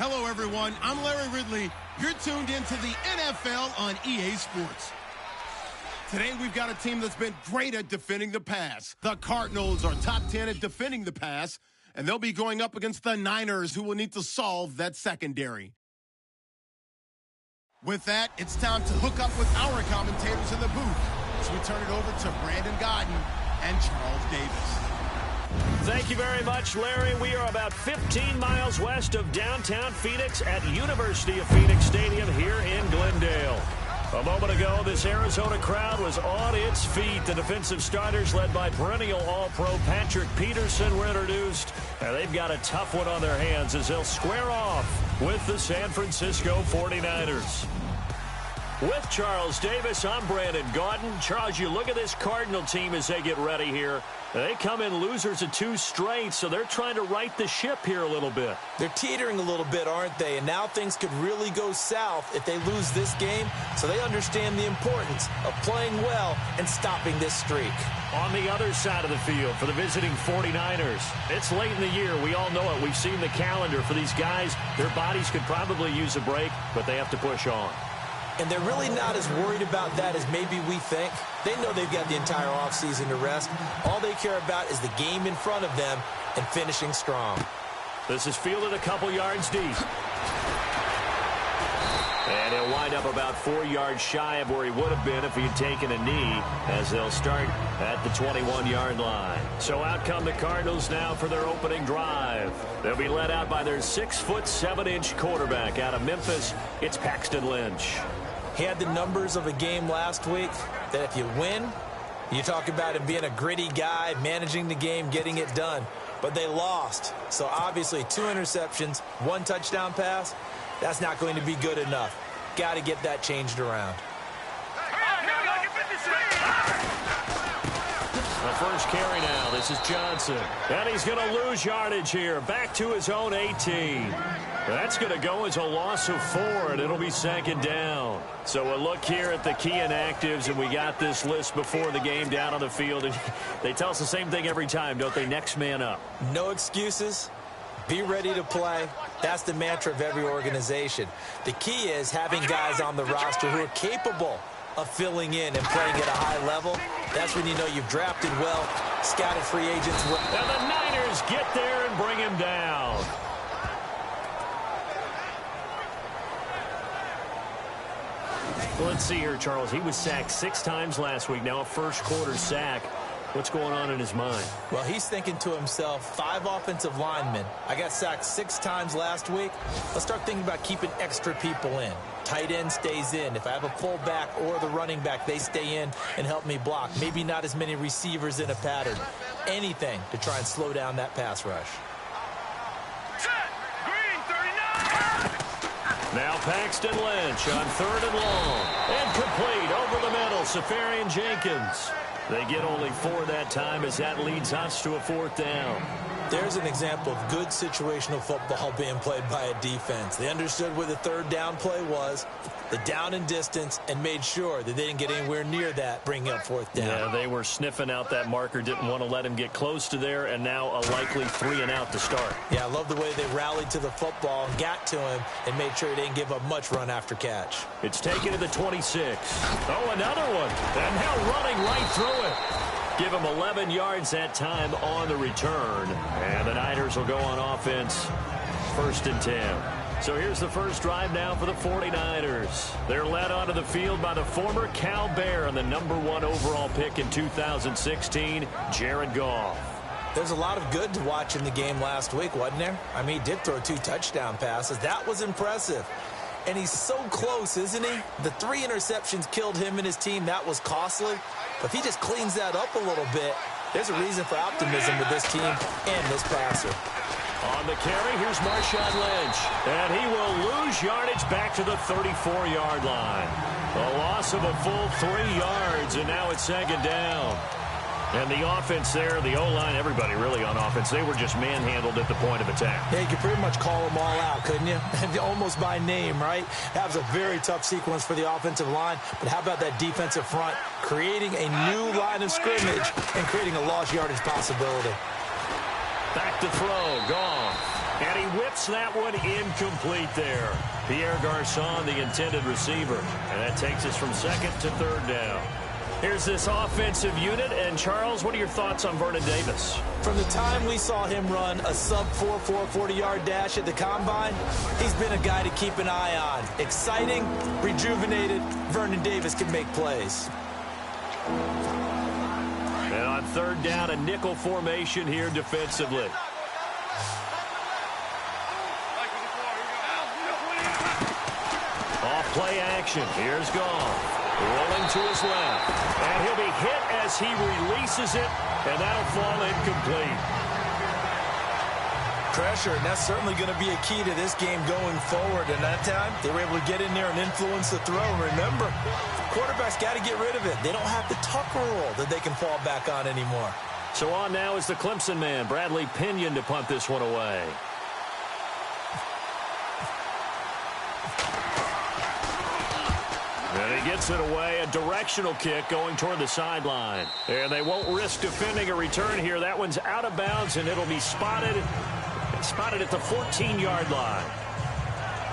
Hello, everyone. I'm Larry Ridley. You're tuned into the NFL on EA Sports. Today, we've got a team that's been great at defending the pass. The Cardinals are top 10 at defending the pass, and they'll be going up against the Niners, who will need to solve that secondary. With that, it's time to hook up with our commentators in the booth as we turn it over to Brandon Godden and Charles Davis. Thank you very much, Larry. We are about 15 miles west of downtown Phoenix at University of Phoenix Stadium here in Glendale. A moment ago, this Arizona crowd was on its feet. The defensive starters, led by perennial All-Pro Patrick Peterson, were introduced. And they've got a tough one on their hands as they'll square off with the San Francisco 49ers. With Charles Davis, I'm Brandon Gaudin. Charles, you look at this Cardinal team as they get ready here. They come in losers of 2 straight, so they're trying to right the ship here a little bit. They're teetering a little bit, aren't they? And now things could really go south if they lose this game, so they understand the importance of playing well and stopping this streak. On the other side of the field for the visiting 49ers, it's late in the year. We all know it. We've seen the calendar for these guys. Their bodies could probably use a break, but they have to push on. And they're really not as worried about that as maybe we think. They know they've got the entire offseason to rest. All they care about is the game in front of them and finishing strong. This is fielded a couple yards deep. And he'll wind up about 4 yards shy of where he would have been if he had taken a knee, as they'll start at the 21-yard line. So out come the Cardinals now for their opening drive. They'll be led out by their 6'7" quarterback out of Memphis. It's Paxton Lynch. He had the numbers of a game last week that if you win, you talk about him being a gritty guy, managing the game, getting it done. But they lost. So obviously 2 interceptions, 1 touchdown pass. That's not going to be good enough. Got to get that changed around. The first carry now. This is Johnson. And he's going to lose yardage here. Back to his own 18. That's going to go as a loss of 4, and it'll be 2nd down. So we'll look here at the key inactives, and we got this list before the game down on the field. And they tell us the same thing every time, don't they? Next man up. No excuses. Be ready to play. That's the mantra of every organization. The key is having guys on the roster who are capable of filling in and playing at a high level. That's when you know you've drafted well, scouted free agents well. And the Niners get there and bring him down. Well, let's see here, Charles. He was sacked 6 times last week. Now a first-quarter sack. What's going on in his mind? Well, he's thinking to himself, 5 offensive linemen. I got sacked 6 times last week. Let's start thinking about keeping extra people in. Tight end stays in. If I have a fullback or the running back, they stay in and help me block. Maybe not as many receivers in a pattern. Anything to try and slow down that pass rush. Now Paxton Lynch on 3rd and long. And complete over the middle. Safarian Jenkins. They get only 4 that time as that leads us to a 4th down. There's an example of good situational football being played by a defense. They understood where the 3rd down play was, the down and distance, and made sure that they didn't get anywhere near that, bringing up 4th down. Yeah, they were sniffing out that marker, didn't want to let him get close to there, and now a likely 3 and out to start. Yeah, I love the way they rallied to the football, got to him, and made sure he didn't give up much run after catch. It's taken to the 26. Oh, another one. And now running right through it. Give him 11 yards that time on the return. And the Niners will go on offense. 1st and 10. So here's the first drive now for the 49ers. They're led onto the field by the former Cal Bear and the #1 overall pick in 2016, Jared Goff. There's a lot of good to watch in the game last week, wasn't there? I mean, he did throw 2 touchdown passes. That was impressive. And he's so close, isn't he? The 3 interceptions killed him and his team. That was costly. But if he just cleans that up a little bit, there's a reason for optimism with this team and this passer. On the carry, here's Marshawn Lynch. And he will lose yardage back to the 34-yard line. A loss of a full 3 yards, and now it's 2nd down. And the offense there, the O-line, everybody really on offense, they were just manhandled at the point of attack. Yeah, you could pretty much call them all out, couldn't you? Almost by name, right? That was a very tough sequence for the offensive line. But how about that defensive front creating a new line of scrimmage and creating a lost yardage possibility? Back to throw, Goff. And he whips that one incomplete there. Pierre Garçon, the intended receiver. And that takes us from second to third down. Here's this offensive unit. And, Charles, what are your thoughts on Vernon Davis? From the time we saw him run a sub-4 40-yard dash at the Combine, he's been a guy to keep an eye on. Exciting, rejuvenated, Vernon Davis can make plays. And on third down, a nickel formation here defensively. Off play action. Here's Goff. Rolling to his left. And he'll be hit as he releases it. And that'll fall incomplete. Pressure, and that's certainly going to be a key to this game going forward. And that time, they were able to get in there and influence the throw. And remember, quarterbacks got to get rid of it. They don't have the Tucker rule that they can fall back on anymore. So on now is the Clemson man, Bradley Pinion, to punt this one away. And he gets it away, a directional kick going toward the sideline. And they won't risk defending a return here. That one's out of bounds, and it'll be spotted at the 14-yard line.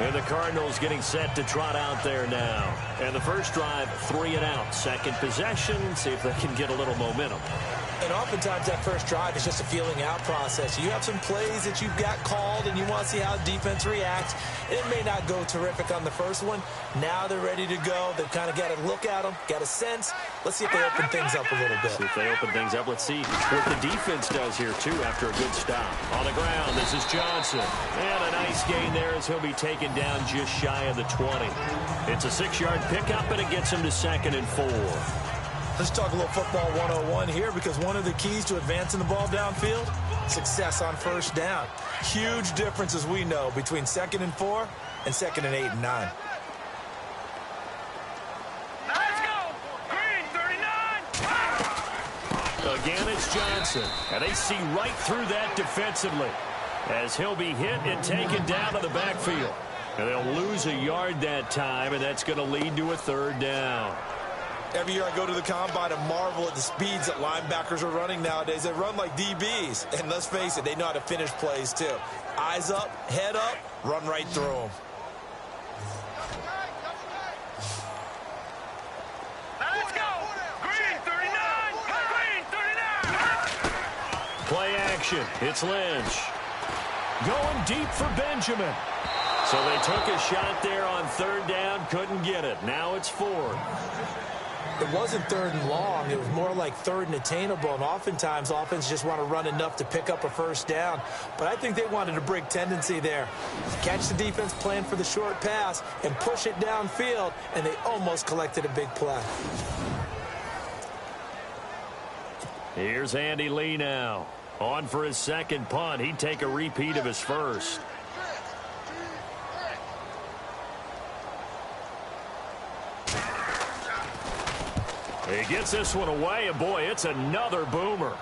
And the Cardinals getting set to trot out there now. And the first drive, 3 and out. Second possession, see if they can get a little momentum. And oftentimes that first drive is just a feeling out process. You have some plays that you've got called and you want to see how the defense reacts. It may not go terrific on the first one. Now they're ready to go. They've kind of got to look at them, got a sense. Let's see if they open things up a little bit. See if they open things up. Let's see what the defense does here, too, after a good stop. On the ground, this is Johnson. And a nice gain there as he'll be taken down just shy of the 20. It's a 6-yard pickup, and it gets him to 2nd and 4. Let's talk a little football 101 here, because one of the keys to advancing the ball downfield, success on first down. Huge difference, as we know, between 2nd and 4 and 2nd and 8 and 9. Let's go! Green, 39! Again, it's Johnson. And they see right through that defensively as he'll be hit and taken down to the backfield. And they'll lose a yard that time, and that's going to lead to a 3rd down. Every year I go to the Combine and marvel at the speeds that linebackers are running nowadays. They run like DBs. And let's face it, they know how to finish plays too. Eyes up, head up, run right through them. Let's go! Green, 39! Green, 39! Play action. It's Lynch. Going deep for Benjamin. So they took a shot there on 3rd down, couldn't get it. Now it's 4th. It wasn't 3rd and long. It was more like 3rd and attainable. And oftentimes, offense just want to run enough to pick up a first down. But I think they wanted a break tendency there. Catch the defense playing for the short pass and push it downfield, and they almost collected a big play. Here's Andy Lee now. On for his 2nd punt. He'd take a repeat of his first. He gets this one away, and boy, it's another boomer.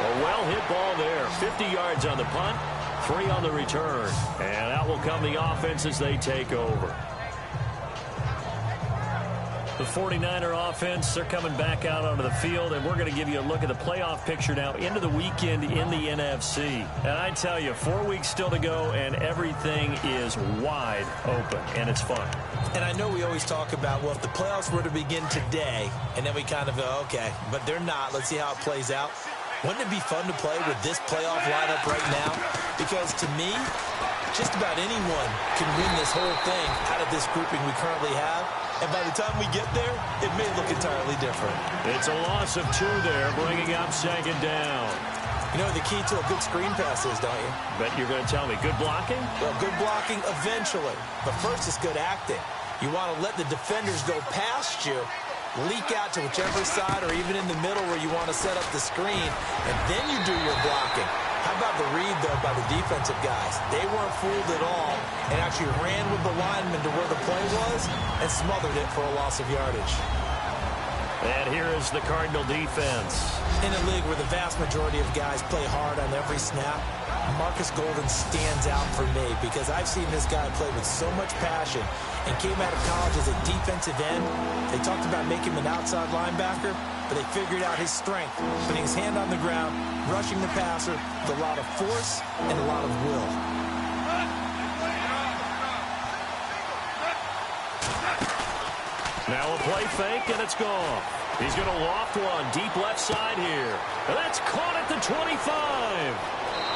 A well-hit ball there. 50 yards on the punt, 3 on the return. And out will come the offense as they take over. The 49er offense, they're coming back out onto the field, and we're going to give you a look at the playoff picture now into the weekend in the NFC. And I tell you, 4 weeks still to go, and everything is wide open, and it's fun. And I know we always talk about, well, if the playoffs were to begin today, and then we kind of go, okay, but they're not. Let's see how it plays out. Wouldn't it be fun to play with this playoff lineup right now? Because to me, just about anyone can win this whole thing out of this grouping we currently have. And by the time we get there, it may look entirely different. It's a loss of 2 there, bringing up 2nd down. You know the key to a good screen pass is, don't you? Bet you're going to tell me good blocking? Well, good blocking eventually. But first, it's good acting. You want to let the defenders go past you, leak out to whichever side or even in the middle where you want to set up the screen, and then you do your blocking. How about the read, though, by the defensive guys? They weren't fooled at all and actually ran with the lineman to where the play was and smothered it for a loss of yardage. And here is the Cardinal defense. In a league where the vast majority of guys play hard on every snap, Marcus Golden stands out for me because I've seen this guy play with so much passion and came out of college as a defensive end. They talked about making him an outside linebacker, but they figured out his strength, putting his hand on the ground, rushing the passer with a lot of force and a lot of will. Now a play fake, and it's gone. He's going to loft one deep left side here. And that's caught at the 25.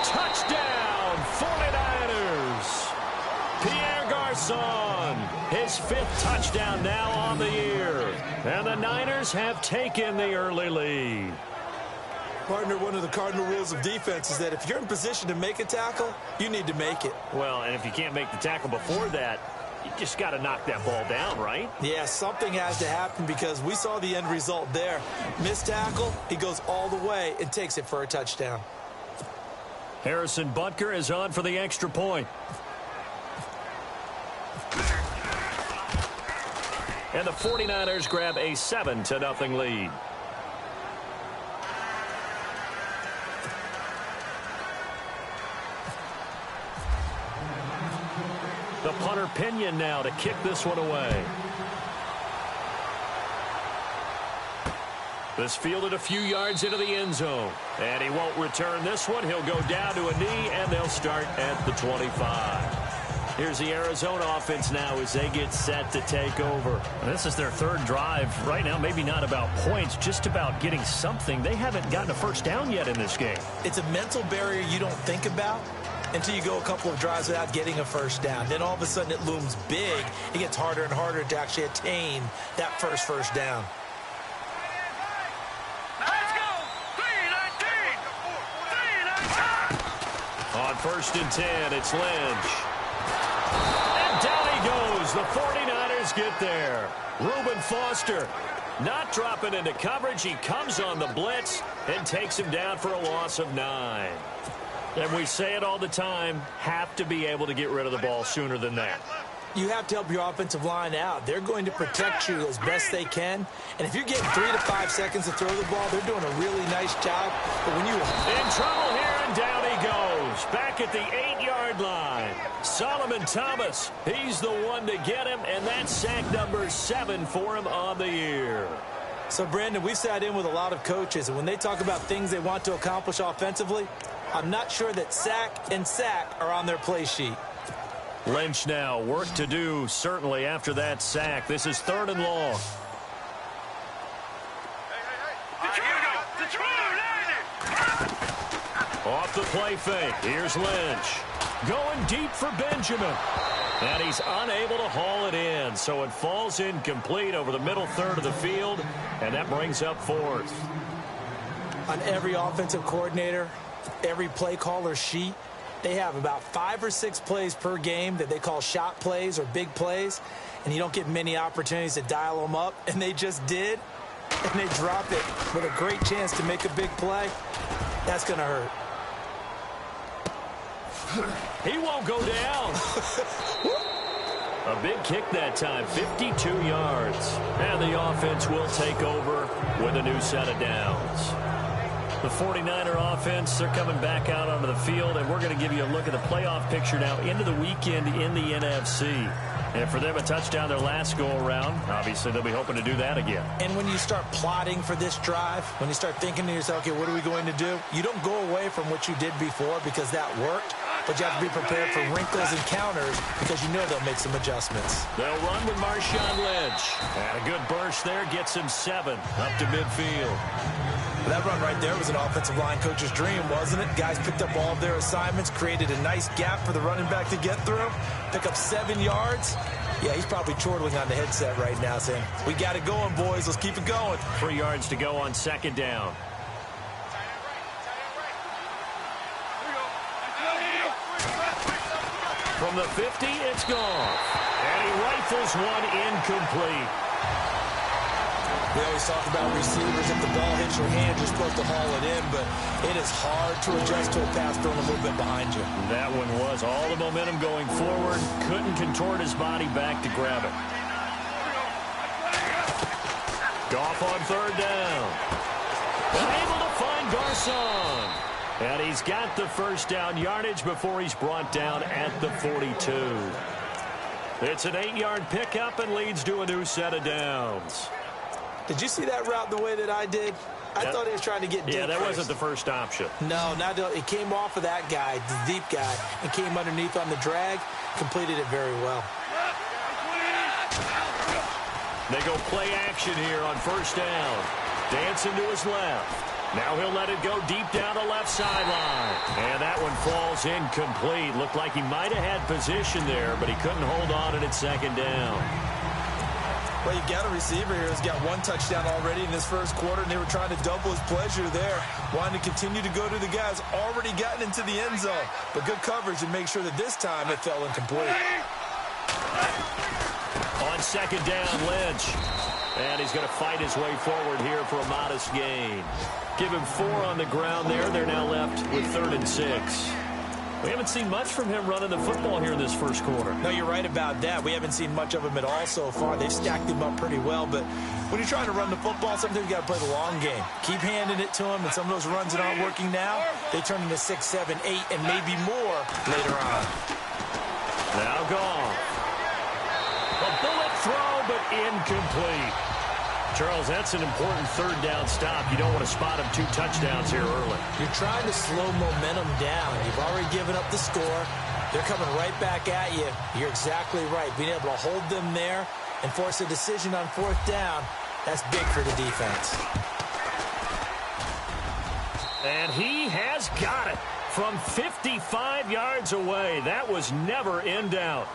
Touchdown, 49ers. Pierre Garçon, his 5th touchdown now on the year. And the Niners have taken the early lead. Partner, one of the cardinal rules of defense is that if you're in position to make a tackle, you need to make it. Well, and if you can't make the tackle before that, you just got to knock that ball down, right? Yeah, something has to happen because we saw the end result there. Missed tackle, he goes all the way and takes it for a touchdown. Harrison Butker is on for the extra point. And the 49ers grab a 7-0 lead. The punter Pinion now to kick this one away. This fielded a few yards into the end zone. And he won't return this one. He'll go down to a knee, and they'll start at the 25. Here's the Arizona offense now as they get set to take over. This is their 3rd drive. Right now, maybe not about points, just about getting something. They haven't gotten a first down yet in this game. It's a mental barrier you don't think about until you go a couple of drives without getting a first down. Then all of a sudden it looms big. It gets harder and harder to actually attain that first down. Let's go! 3-19! 3-19! On 1st and 10, it's Lynch. And down he goes. The 49ers get there. Reuben Foster not dropping into coverage. He comes on the blitz and takes him down for a loss of 9. And we say it all the time, have to be able to get rid of the ball sooner than that. You have to help your offensive line out. They're going to protect you as best they can. And if you're getting 3 to 5 seconds to throw the ball, they're doing a really nice job. But when you... In trouble here, and down he goes. Back at the 8-yard line. Solomon Thomas, he's the one to get him, and that's sack number 7 for him on the year. So, Brandon, we sat in with a lot of coaches, and when they talk about things they want to accomplish offensively, I'm not sure that sack and sack are on their play sheet. Lynch now, work to do, certainly, after that sack. This is 3rd and long. Off the play fake. Here's Lynch. Going deep for Benjamin. And he's unable to haul it in. So it falls incomplete over the middle third of the field. And that brings up 4th. On every offensive coordinator, every play caller sheet, they have about 5 or 6 plays per game that they call shot plays or big plays, and you don't get many opportunities to dial them up, and they just did, and they dropped it with a great chance to make a big play. That's going to hurt. He won't go down. A big kick that time, 52 yards. And the offense will take over with a new set of downs. The 49er offense, they're coming back out onto the field, and we're going to give you a look at the playoff picture now into the weekend in the NFC. And for them, a touchdown their last go-around. Obviously, they'll be hoping to do that again. And when you start plotting for this drive, when you start thinking to yourself, okay, what are we going to do? You don't go away from what you did before because that worked, but you have to be prepared for wrinkles and counters because you know they'll make some adjustments. They'll run with Marshawn Lynch. And a good burst there gets him 7 up to midfield. That run right there was an offensive line coach's dream, wasn't it? Guys picked up all of their assignments, created a nice gap for the running back to get through, pick up 7 yards. Yeah, he's probably chortling on the headset right now saying, we got it going, boys. Let's keep it going. 3 yards to go on 2nd down. From the 50, it's gone. And he rifles one incomplete. We always talk about receivers. If the ball hits your hand, you're supposed to haul it in, but it is hard to adjust to a pass thrown a little bit behind you. That one was all the momentum going forward. Couldn't contort his body back to grab it. Goff on third down. Unable to find Garcon. And he's got the first down yardage before he's brought down at the 42. It's an 8-yard pickup and leads to a new set of downs. Did you see that route the way that I did? I thought he was trying to get deep. Yeah, that first. wasn't the first option. No, it came off of that guy, the deep guy, and came underneath on the drag. Completed it very well. They go play action here on first down. Dancing to his left. Now he'll let it go deep down the left sideline. And that one falls incomplete. Looked like he might have had position there, but he couldn't hold on at second down. Well, you've got a receiver here who's got one touchdown already in this first quarter, and they were trying to double his pleasure there, wanting to continue to go to the guys already gotten into the end zone. But good coverage and make sure that this time it fell incomplete. On second down, Lynch. And he's going to fight his way forward here for a modest gain. Give him 4 on the ground there. They're now left with 3rd and 6. We haven't seen much from him running the football here in this first quarter. No, you're right about that. We haven't seen much of him at all so far. They've stacked him up pretty well, but when you're trying to run the football, sometimes you got to play the long game. Keep handing it to him, and some of those runs that aren't working now, they turn into 6, 7, 8, and maybe more later on. Now gone. A bullet throw, but incomplete. Charles, that's an important third down stop. You don't want to spot him 2 touchdowns here early. You're trying to slow momentum down. You've already given up the score. They're coming right back at you. You're exactly right. Being able to hold them there and force a decision on 4th down, that's big for the defense. And he has got it from 55 yards away. That was never in doubt.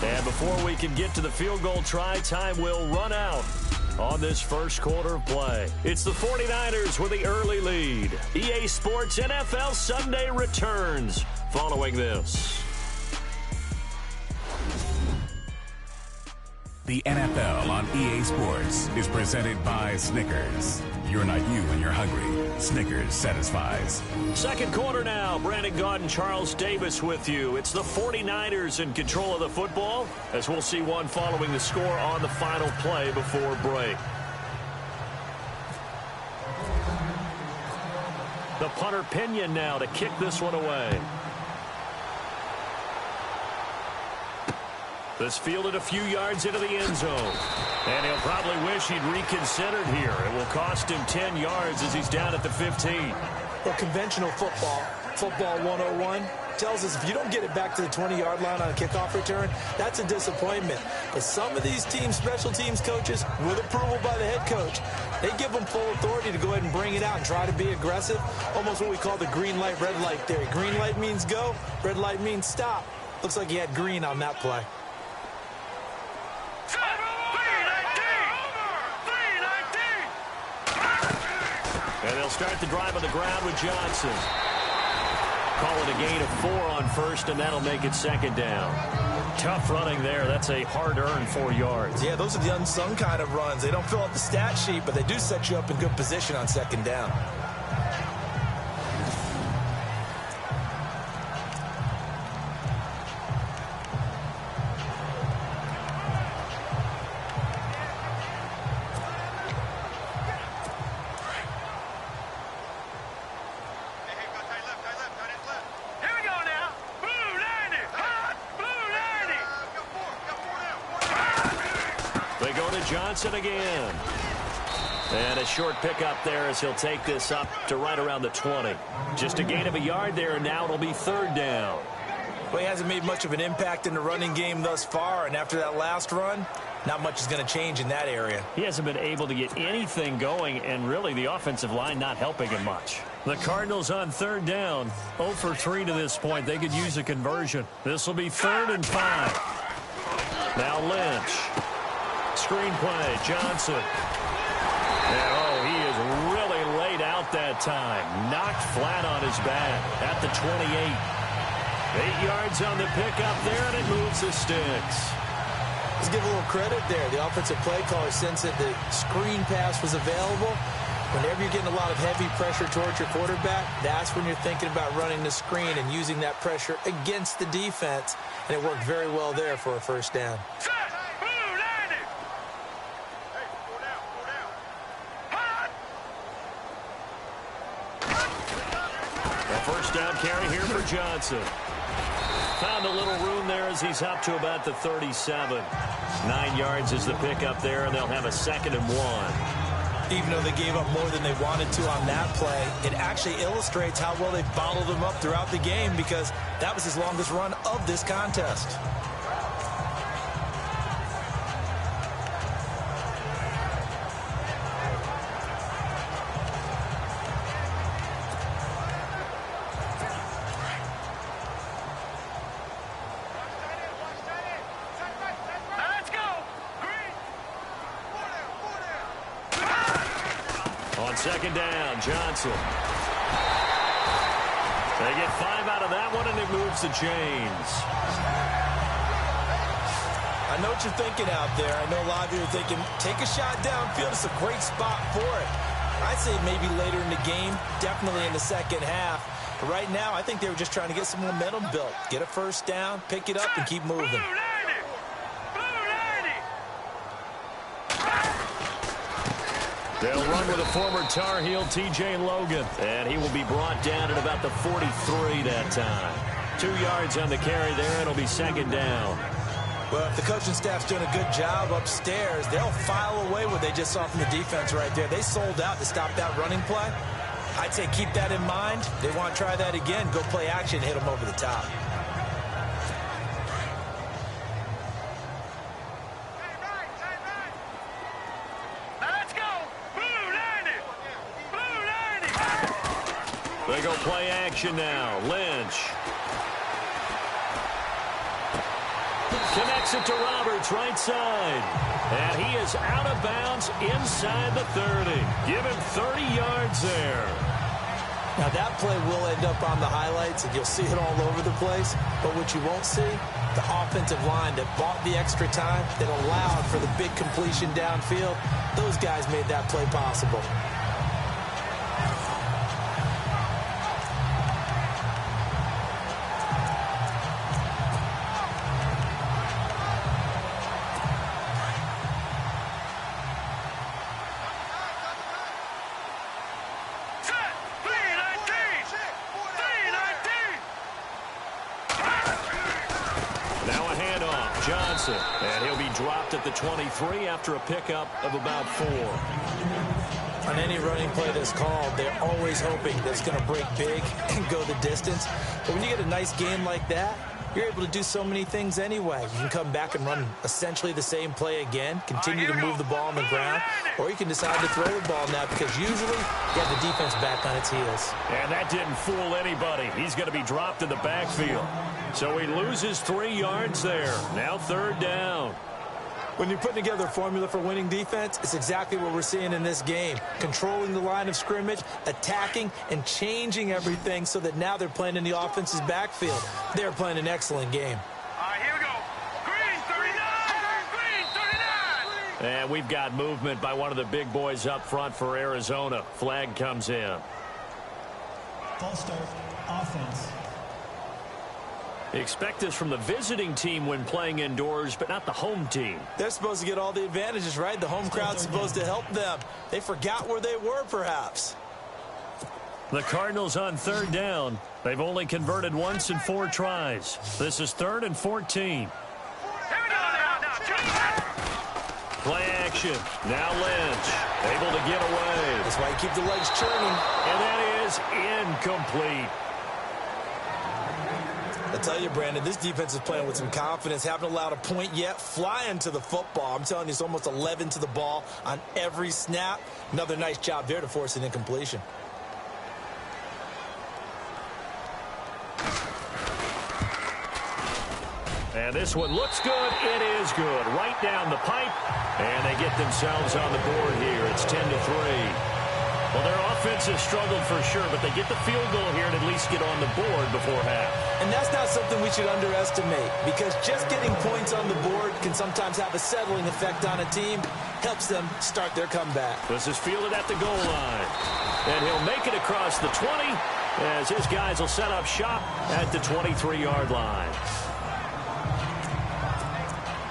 And before we can get to the field goal try, time will run out on this first quarter of play. It's the 49ers with the early lead. EA Sports NFL Sunday returns following this. The NFL on EA Sports is presented by Snickers. You're not you when you're hungry. Snickers satisfies. Second quarter now. Brandon Gaudin and Charles Davis with you. It's the 49ers in control of the football, as we'll see one following the score on the final play before break. The punter Pinion now to kick this one away. This fielded a few yards into the end zone. And he'll probably wish he'd reconsidered here. It will cost him 10 yards as he's down at the 15. Well, conventional football 101, tells us if you don't get it back to the 20-yard line on a kickoff return, that's a disappointment. But some of these teams, special teams coaches, with approval by the head coach, they give them full authority to go ahead and bring it out and try to be aggressive. Almost what we call the green light, red light theory. Green light means go, red light means stop. Looks like he had green on that play. And they'll start the drive on the ground with Johnson. Call it a gain of 4 on first, and that'll make it second down. Tough running there. That's a hard-earned 4 yards. Yeah, those are the unsung kind of runs. They don't fill out the stat sheet, but they do set you up in good position on second down. Johnson again. And a short pickup there as he'll take this up to right around the 20. Just a gain of a yard there, and now it'll be third down. Well, he hasn't made much of an impact in the running game thus far, and after that last run, not much is going to change in that area. He hasn't been able to get anything going, and really the offensive line not helping him much. The Cardinals on third down, 0 for 3 to this point. They could use a conversion. This will be 3rd and 5. Now Lynch. Screenplay, Johnson. And, he is really laid out that time. Knocked flat on his back at the 28. 8 yards on the pickup there, and it moves the sticks. Let's give a little credit there. The offensive play caller sensed that the screen pass was available. Whenever you're getting a lot of heavy pressure towards your quarterback, that's when you're thinking about running the screen and using that pressure against the defense. And it worked very well there for a first down. A first down carry here for Johnson. Found a little room there as he's up to about the 37. 9 yards is the pickup there, and they'll have a 2nd and 1. Even though they gave up more than they wanted to on that play, it actually illustrates how well they bottled them up throughout the game, because that was his longest run of this contest. Second down, Johnson. They get 5 out of that one, and it moves the chains. I know what you're thinking out there. I know a lot of you are thinking, take a shot downfield. It's a great spot for it. I'd say maybe later in the game, definitely in the second half. But right now, I think they were just trying to get some momentum built. Get a first down, pick it up, and keep moving. They'll run with a former Tar Heel, T.J. Logan, and he will be brought down at about the 43 that time. 2 yards on the carry there, and it'll be 2nd down. Well, if the coaching staff's doing a good job upstairs, they'll file away what they just saw from the defense right there. They sold out to stop that running play. I'd say keep that in mind. They want to try that again, go play action, hit them over the top. They go play action now. Lynch. Connects it to Roberts, right side. And he is out of bounds inside the 30. Give him 30 yards there. Now that play will end up on the highlights, and you'll see it all over the place. But what you won't see, the offensive line that bought the extra time, that allowed for the big completion downfield, those guys made that play possible. And he'll be dropped at the 23 after a pickup of about 4. On any running play that's called, they're always hoping that it's going to break big and go the distance. But when you get a nice game like that, you're able to do so many things anyway. You can come back and run essentially the same play again, continue to move the ball on the ground, or you can decide to throw the ball now, because usually you have the defense back on its heels. And that didn't fool anybody. He's going to be dropped in the backfield. So he loses 3 yards there. Now 3rd down. When you're putting together a formula for winning defense, it's exactly what we're seeing in this game. Controlling the line of scrimmage, attacking, and changing everything so that now they're playing in the offense's backfield. They're playing an excellent game. All right, here we go. Green 39! Green 39! And we've got movement by one of the big boys up front for Arizona. Flag comes in. False start, offense. Expect this from the visiting team when playing indoors, but not the home team. They're supposed to get all the advantages, right? The home crowd's supposed to help them. They forgot where they were, perhaps. The Cardinals on 3rd down. They've only converted once in 4 tries. This is 3rd and 14. Here we go now. Play action. Now Lynch. Able to get away. That's why you keep the legs churning. And that is incomplete. I tell you, Brandon, this defense is playing with some confidence. Haven't allowed a point yet. Flying to the football. I'm telling you, it's almost 11 to the ball on every snap. Another nice job there to force an incompletion. And this one looks good. It is good. Right down the pipe. And they get themselves on the board here. It's 10-3. Well, their offense has struggled for sure, but they get the field goal here and at least get on the board before half. And that's not something we should underestimate, because just getting points on the board can sometimes have a settling effect on a team. Helps them start their comeback. This is fielded at the goal line. And he'll make it across the 20 as his guys will set up shop at the 23-yard line.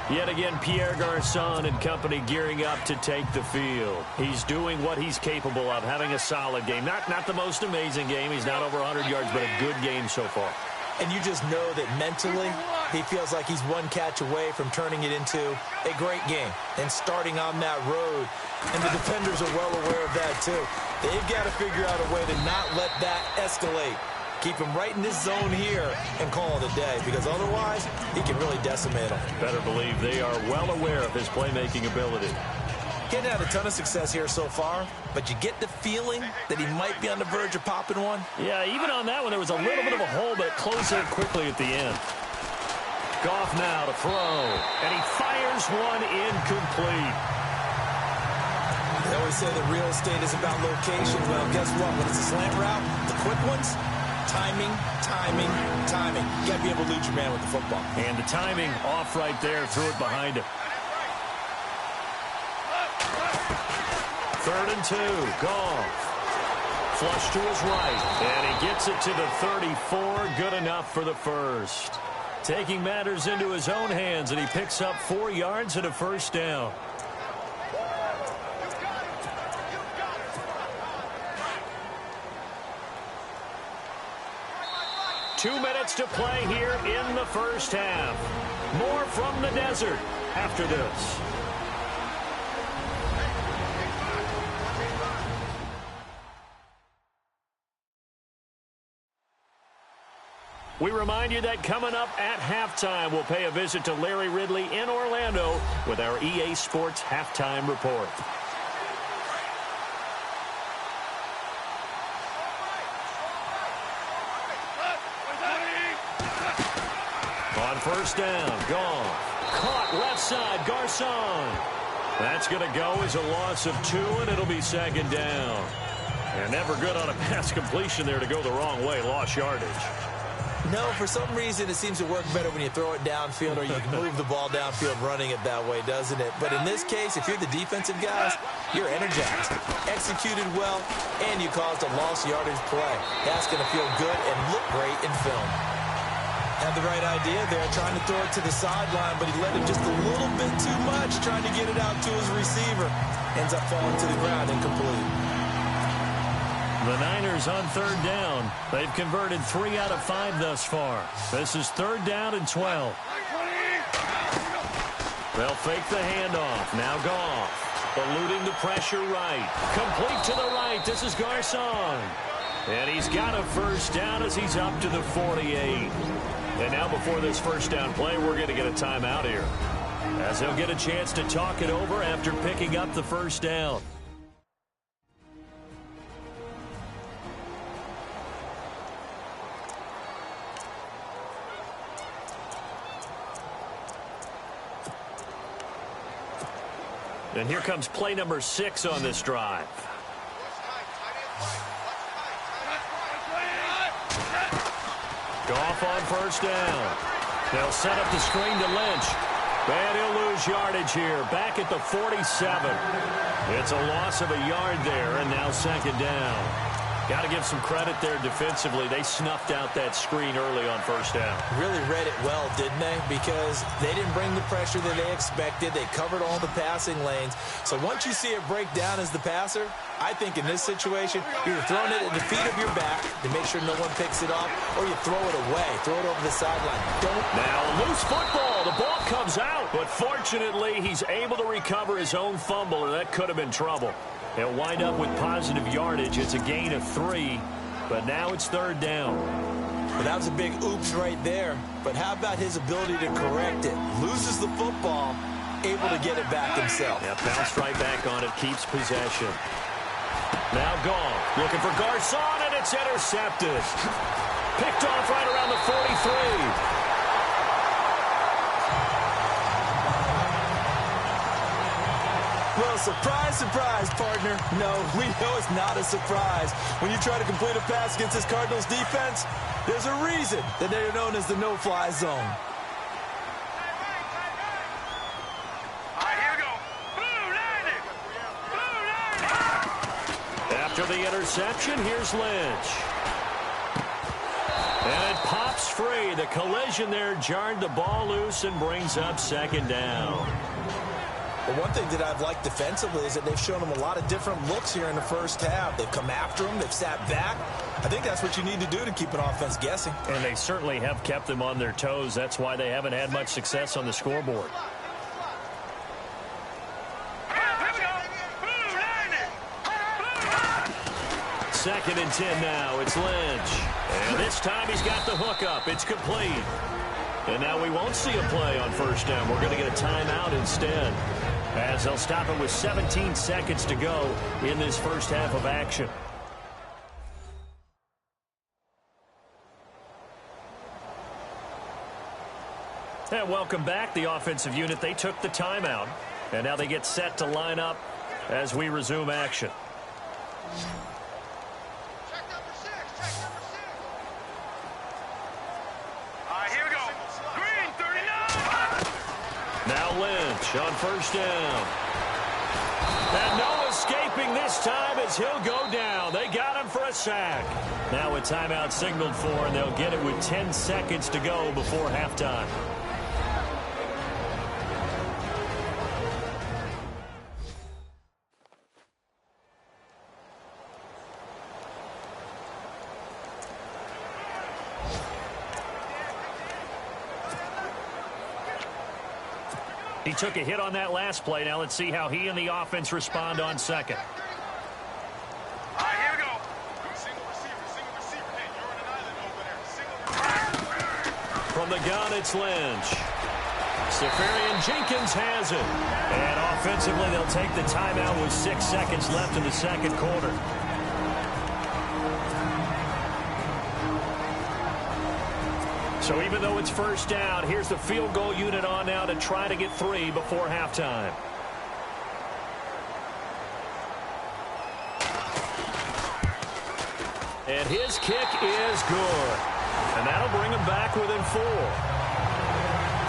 Yet again, Pierre Garçon and company gearing up to take the field. He's doing what he's capable of, having a solid game. Not the most amazing game. He's not over 100 yards, but a good game so far. And you just know that mentally, he feels like he's one catch away from turning it into a great game and starting on that road. And the defenders are well aware of that, too. They've got to figure out a way to not let that escalate. Keep him right in this zone here and call it a day, because otherwise he can really decimate them. Better believe they are well aware of his playmaking ability. He hasn't had a ton of success here so far, but you get the feeling that he might be on the verge of popping one. Yeah, even on that one, there was a little bit of a hole, but it closed out quickly at the end. Goff now to throw, and he fires one incomplete. They always say that real estate is about location. Well, guess what? When it's a slant route, the quick ones, timing, timing, timing. You got to be able to lead your man with the football. And the timing off right there, threw it behind him. 3rd and 2, Goff. Flush to his right, and he gets it to the 34, good enough for the first. Taking matters into his own hands, and he picks up 4 yards and a first down. Two minutes to play here in the first half. More from the desert after this. We remind you that coming up at halftime, we'll pay a visit to Larry Ridley in Orlando with our EA Sports Halftime Report. On first down, Goff. Caught left side, Garçon. That's going to go as a loss of 2, and it'll be 2nd down. And never good on a pass completion there to go the wrong way. Lost yardage. No, for some reason it seems to work better when you throw it downfield or you can move the ball downfield running it that way, doesn't it? But in this case, if you're the defensive guys, you're energized, executed well, and you caused a lost yardage play. That's going to feel good and look great in film. Had the right idea there, trying to throw it to the sideline, but he let him just a little bit too much, trying to get it out to his receiver. Ends up falling to the ground incomplete. The Niners on 3rd down. They've converted 3 out of 5 thus far. This is 3rd down and 12. They'll fake the handoff. Now Goff. Eluding the pressure right. Complete to the right. This is Garçon. And he's got a first down as he's up to the 48. And now before this first down play, we're going to get a timeout here, as he'll get a chance to talk it over after picking up the first down. And here comes play number 6 on this drive. Goff on first down. They'll set up the screen to Lynch. And he'll lose yardage here. Back at the 47. It's a loss of a yard there, and now 2nd down. Got to give some credit there defensively. They snuffed out that screen early on first down. Really read it well, didn't they? Because they didn't bring the pressure that they expected. They covered all the passing lanes. So once you see it break down as the passer, I think in this situation, you're throwing it at the feet of your back to make sure no one picks it off, or you throw it away, throw it over the sideline. Now, loose football. The ball comes out. But fortunately, he's able to recover his own fumble, or that could have been trouble. He'll wind up with positive yardage. It's a gain of 3, but now it's 3rd down. Well, that was a big oops right there. But how about his ability to correct it? Loses the football, able to get it back himself. Yeah, bounced right back on it, keeps possession. Now Goff, looking for Garçon, and it's intercepted. Picked off right around the 43. Well, surprise, surprise, partner. No, we know it's not a surprise. When you try to complete a pass against this Cardinals defense, there's a reason that they're known as the no-fly zone. All right, here we go. Blue landing. Blue landing. After the interception, here's Lynch. And it pops breaks free. The collision there jarred the ball loose and brings up second down. Well, one thing that I've liked defensively is that they've shown them a lot of different looks here in the first half. They've come after them. They've sat back. I think that's what you need to do to keep an offense guessing. And they certainly have kept them on their toes. That's why they haven't had much success on the scoreboard. Second and 10 now. It's Lynch. And this time he's got the hook up. It's complete. And now we won't see a play on first down. We're going to get a timeout instead, as they'll stop it with 17 seconds to go in this first half of action. And welcome back, the offensive unit. They took the timeout, and now they get set to line up as we resume action. Here we go. Green, 39. Now Lynch on first down. And no escaping this time as he'll go down. They got him for a sack. Now a timeout signaled for, and they'll get it with 10 seconds to go before halftime. He took a hit on that last play. Now let's see how he and the offense respond on second. Here we go. Single receiver. Hey, you're on an island over there. From the gun, it's Lynch. Safarian Jenkins has it. And offensively, they'll take the timeout with 6 seconds left in the second quarter. So even though it's first down, here's the field goal unit on now to try to get 3 before halftime. And his kick is good. And that'll bring him back within 4.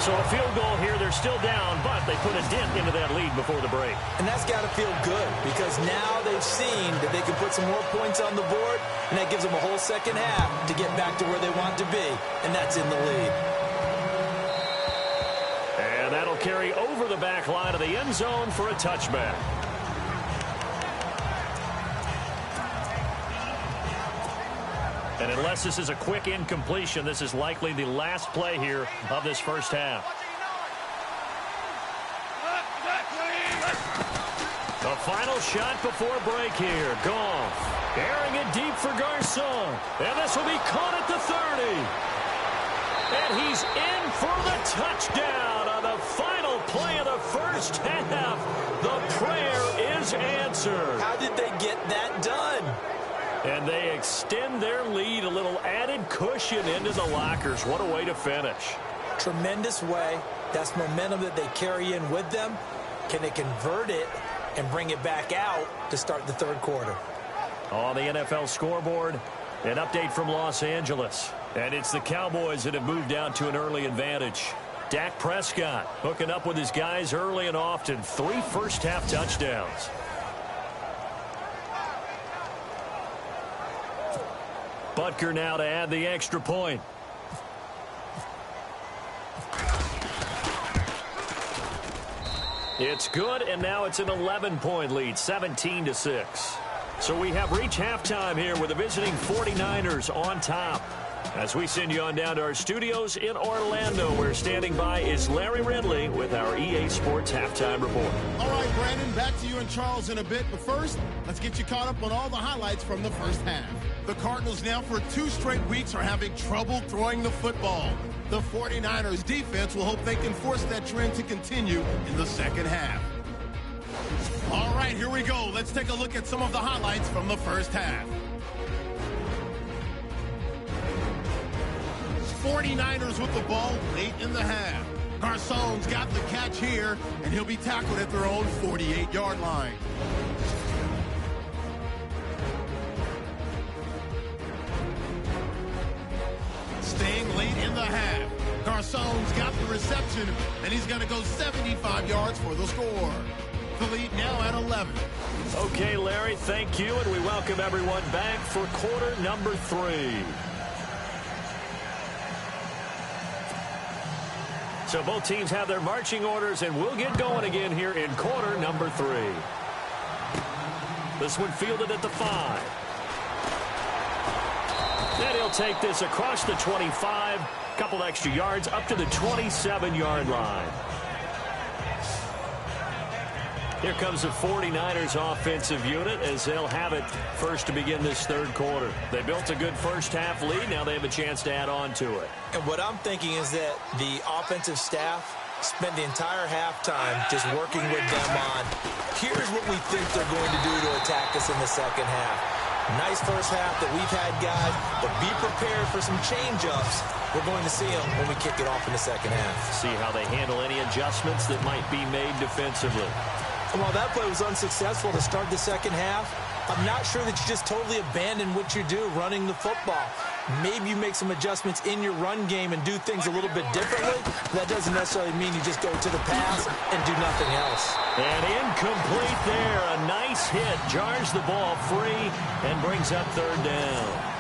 So a field goal here, they're still down, but they put a dent into that lead before the break. And that's got to feel good, because now they've seen that they can put some more points on the board, and that gives them a whole second half to get back to where they want to be, and that's in the lead. And that'll carry over the back line of the end zone for a touchback. And unless this is a quick incompletion, this is likely the last play here of this first half. The final shot before break here. Goff airing it deep for Garcon. And this will be caught at the 30. And he's in for the touchdown on the final play of the first half. The prayer is answered. How did they get that done? And they extend their lead, a little added cushion into the lockers. What a way to finish. Tremendous way. That's momentum that they carry in with them. Can they convert it and bring it back out to start the third quarter? On the NFL scoreboard, an update from Los Angeles. And it's the Cowboys that have moved down to an early advantage. Dak Prescott hooking up with his guys early and often. 3 first-half touchdowns. Butker now to add the extra point. It's good, and now it's an 11-point lead, 17-6. So we have reached halftime here with the visiting 49ers on top. As we send you on down to our studios in Orlando, where standing by is Larry Ridley with our EA Sports Halftime Report. All right, Brandon, back to you and Charles in a bit. But first, let's get you caught up on all the highlights from the first half. The Cardinals now for 2 straight weeks are having trouble throwing the football. The 49ers defense will hope they can force that trend to continue in the second half. All right, here we go. Let's take a look at some of the highlights from the first half. 49ers with the ball late in the half. Garcon's got the catch here, and he'll be tackled at their own 48-yard line. Staying late in the half. Garcon's got the reception, and he's going to go 75 yards for the score. The lead now at 11. Okay, Larry, thank you, and we welcome everyone back for quarter number 3. So both teams have their marching orders, and we'll get going again here in quarter number 3. This one fielded at the 5. Then he'll take this across the 25, couple extra yards up to the 27-yard line. Here comes the 49ers offensive unit as they'll have it first to begin this third quarter. They built a good first-half lead. Now they have a chance to add on to it. And what I'm thinking is that the offensive staff spent the entire halftime just working with them on, here's what we think they're going to do to attack us in the second half. Nice first half that we've had, guys, but be prepared for some change-ups. We're going to see them when we kick it off in the second half. See how they handle any adjustments that might be made defensively. While that play was unsuccessful to start the second half, I'm not sure that you just totally abandon what you do running the football. Maybe you make some adjustments in your run game and do things a little bit differently. That doesn't necessarily mean you just go to the pass and do nothing else. And incomplete there. A nice hit. Jars the ball free and brings up third down.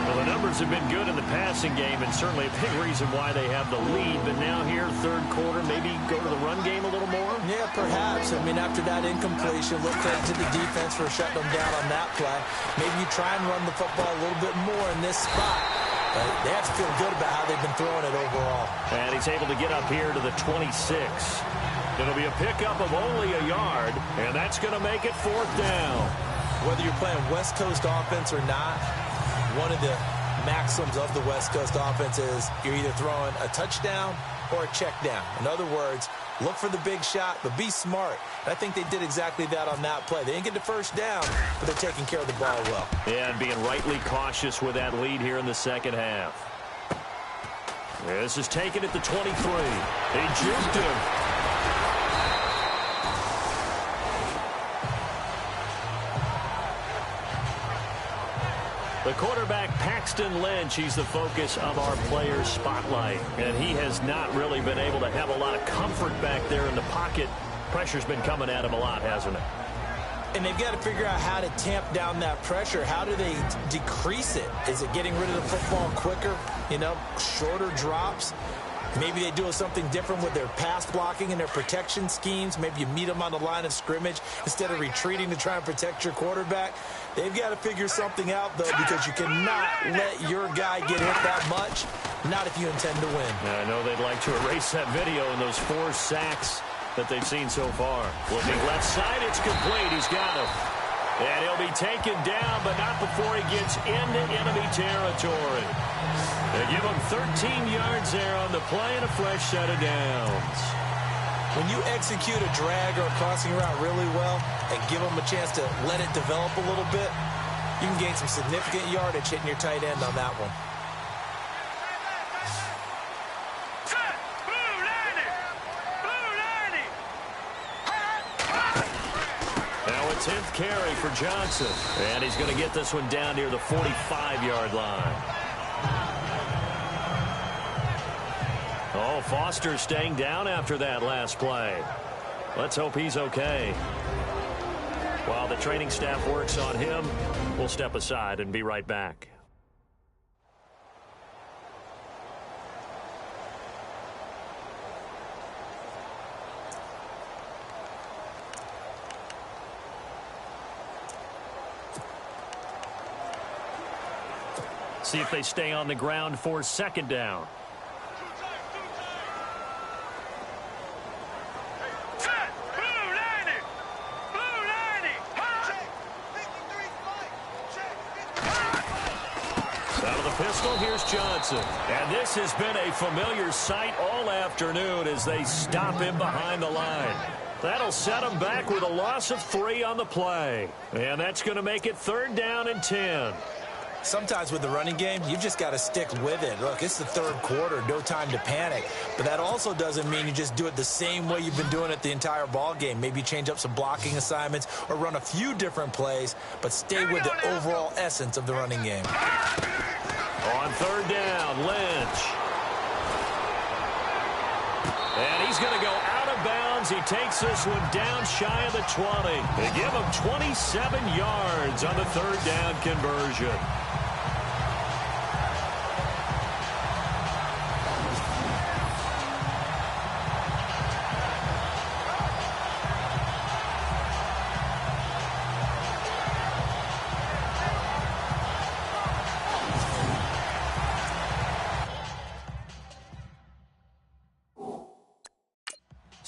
Well, the numbers have been good in the passing game, and certainly a big reason why they have the lead. But now here, third quarter, maybe go to the run game a little more? Yeah, perhaps. I mean, after that incompletion, look credit to the defense for shutting them down on that play. Maybe you try and run the football a little bit more in this spot. But they have to feel good about how they've been throwing it overall. And he's able to get up here to the 26. It'll be a pickup of only a yard, and that's going to make it fourth down. Whether you're playing West Coast offense or not, one of the maxims of the West Coast offense is you're either throwing a touchdown or a check down. In other words, look for the big shot, but be smart. And I think they did exactly that on that play. They didn't get the first down, but they're taking care of the ball well. Yeah, and being rightly cautious with that lead here in the second half. This is taken at the 23. They juked him. The quarterback, Paxton Lynch, he's the focus of our players' spotlight. And he has not really been able to have a lot of comfort back there in the pocket. Pressure's been coming at him a lot, hasn't it? And they've got to figure out how to tamp down that pressure. How do they decrease it? Is it getting rid of the football quicker? You know, shorter drops? Maybe they do something different with their pass blocking and their protection schemes. Maybe you meet them on the line of scrimmage instead of retreating to try and protect your quarterback. They've got to figure something out, though, because you cannot let your guy get hit that much, not if you intend to win. I know they'd like to erase that video and those 4 sacks that they've seen so far. Looking left side, it's complete. He's got him. And he'll be taken down, but not before he gets into enemy territory. They give him 13 yards there on the play and a fresh set of downs. When you execute a drag or a crossing route really well and give them a chance to let it develop a little bit, you can gain some significant yardage hitting your tight end on that one. Now a 10th carry for Johnson. And he's going to get this one down near the 45-yard line. Oh, Foster staying down after that last play. Let's hope he's okay. While the training staff works on him, we'll step aside and be right back. See if they stay on the ground for second down. Pistol, here's Johnson. And this has been a familiar sight all afternoon as they stop him behind the line. That'll set him back with a loss of 3 on the play. And that's going to make it third down and 10. Sometimes with the running game, you've just got to stick with it. Look, it's the third quarter, no time to panic. But that also doesn't mean you just do it the same way you've been doing it the entire ball game. Maybe change up some blocking assignments or run a few different plays, but stay with the overall essence of the running game. On third down, Lynch. And he's going to go out of bounds. He takes this one down shy of the 20. They give him 27 yards on the third down conversion.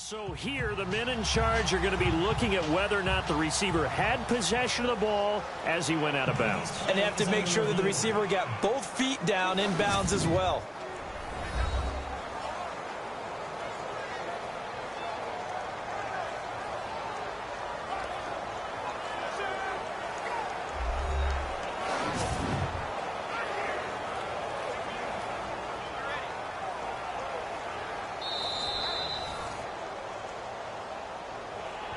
So here, the men in charge are going to be looking at whether or not the receiver had possession of the ball as he went out of bounds. And they have to make sure that the receiver got both feet down in bounds as well.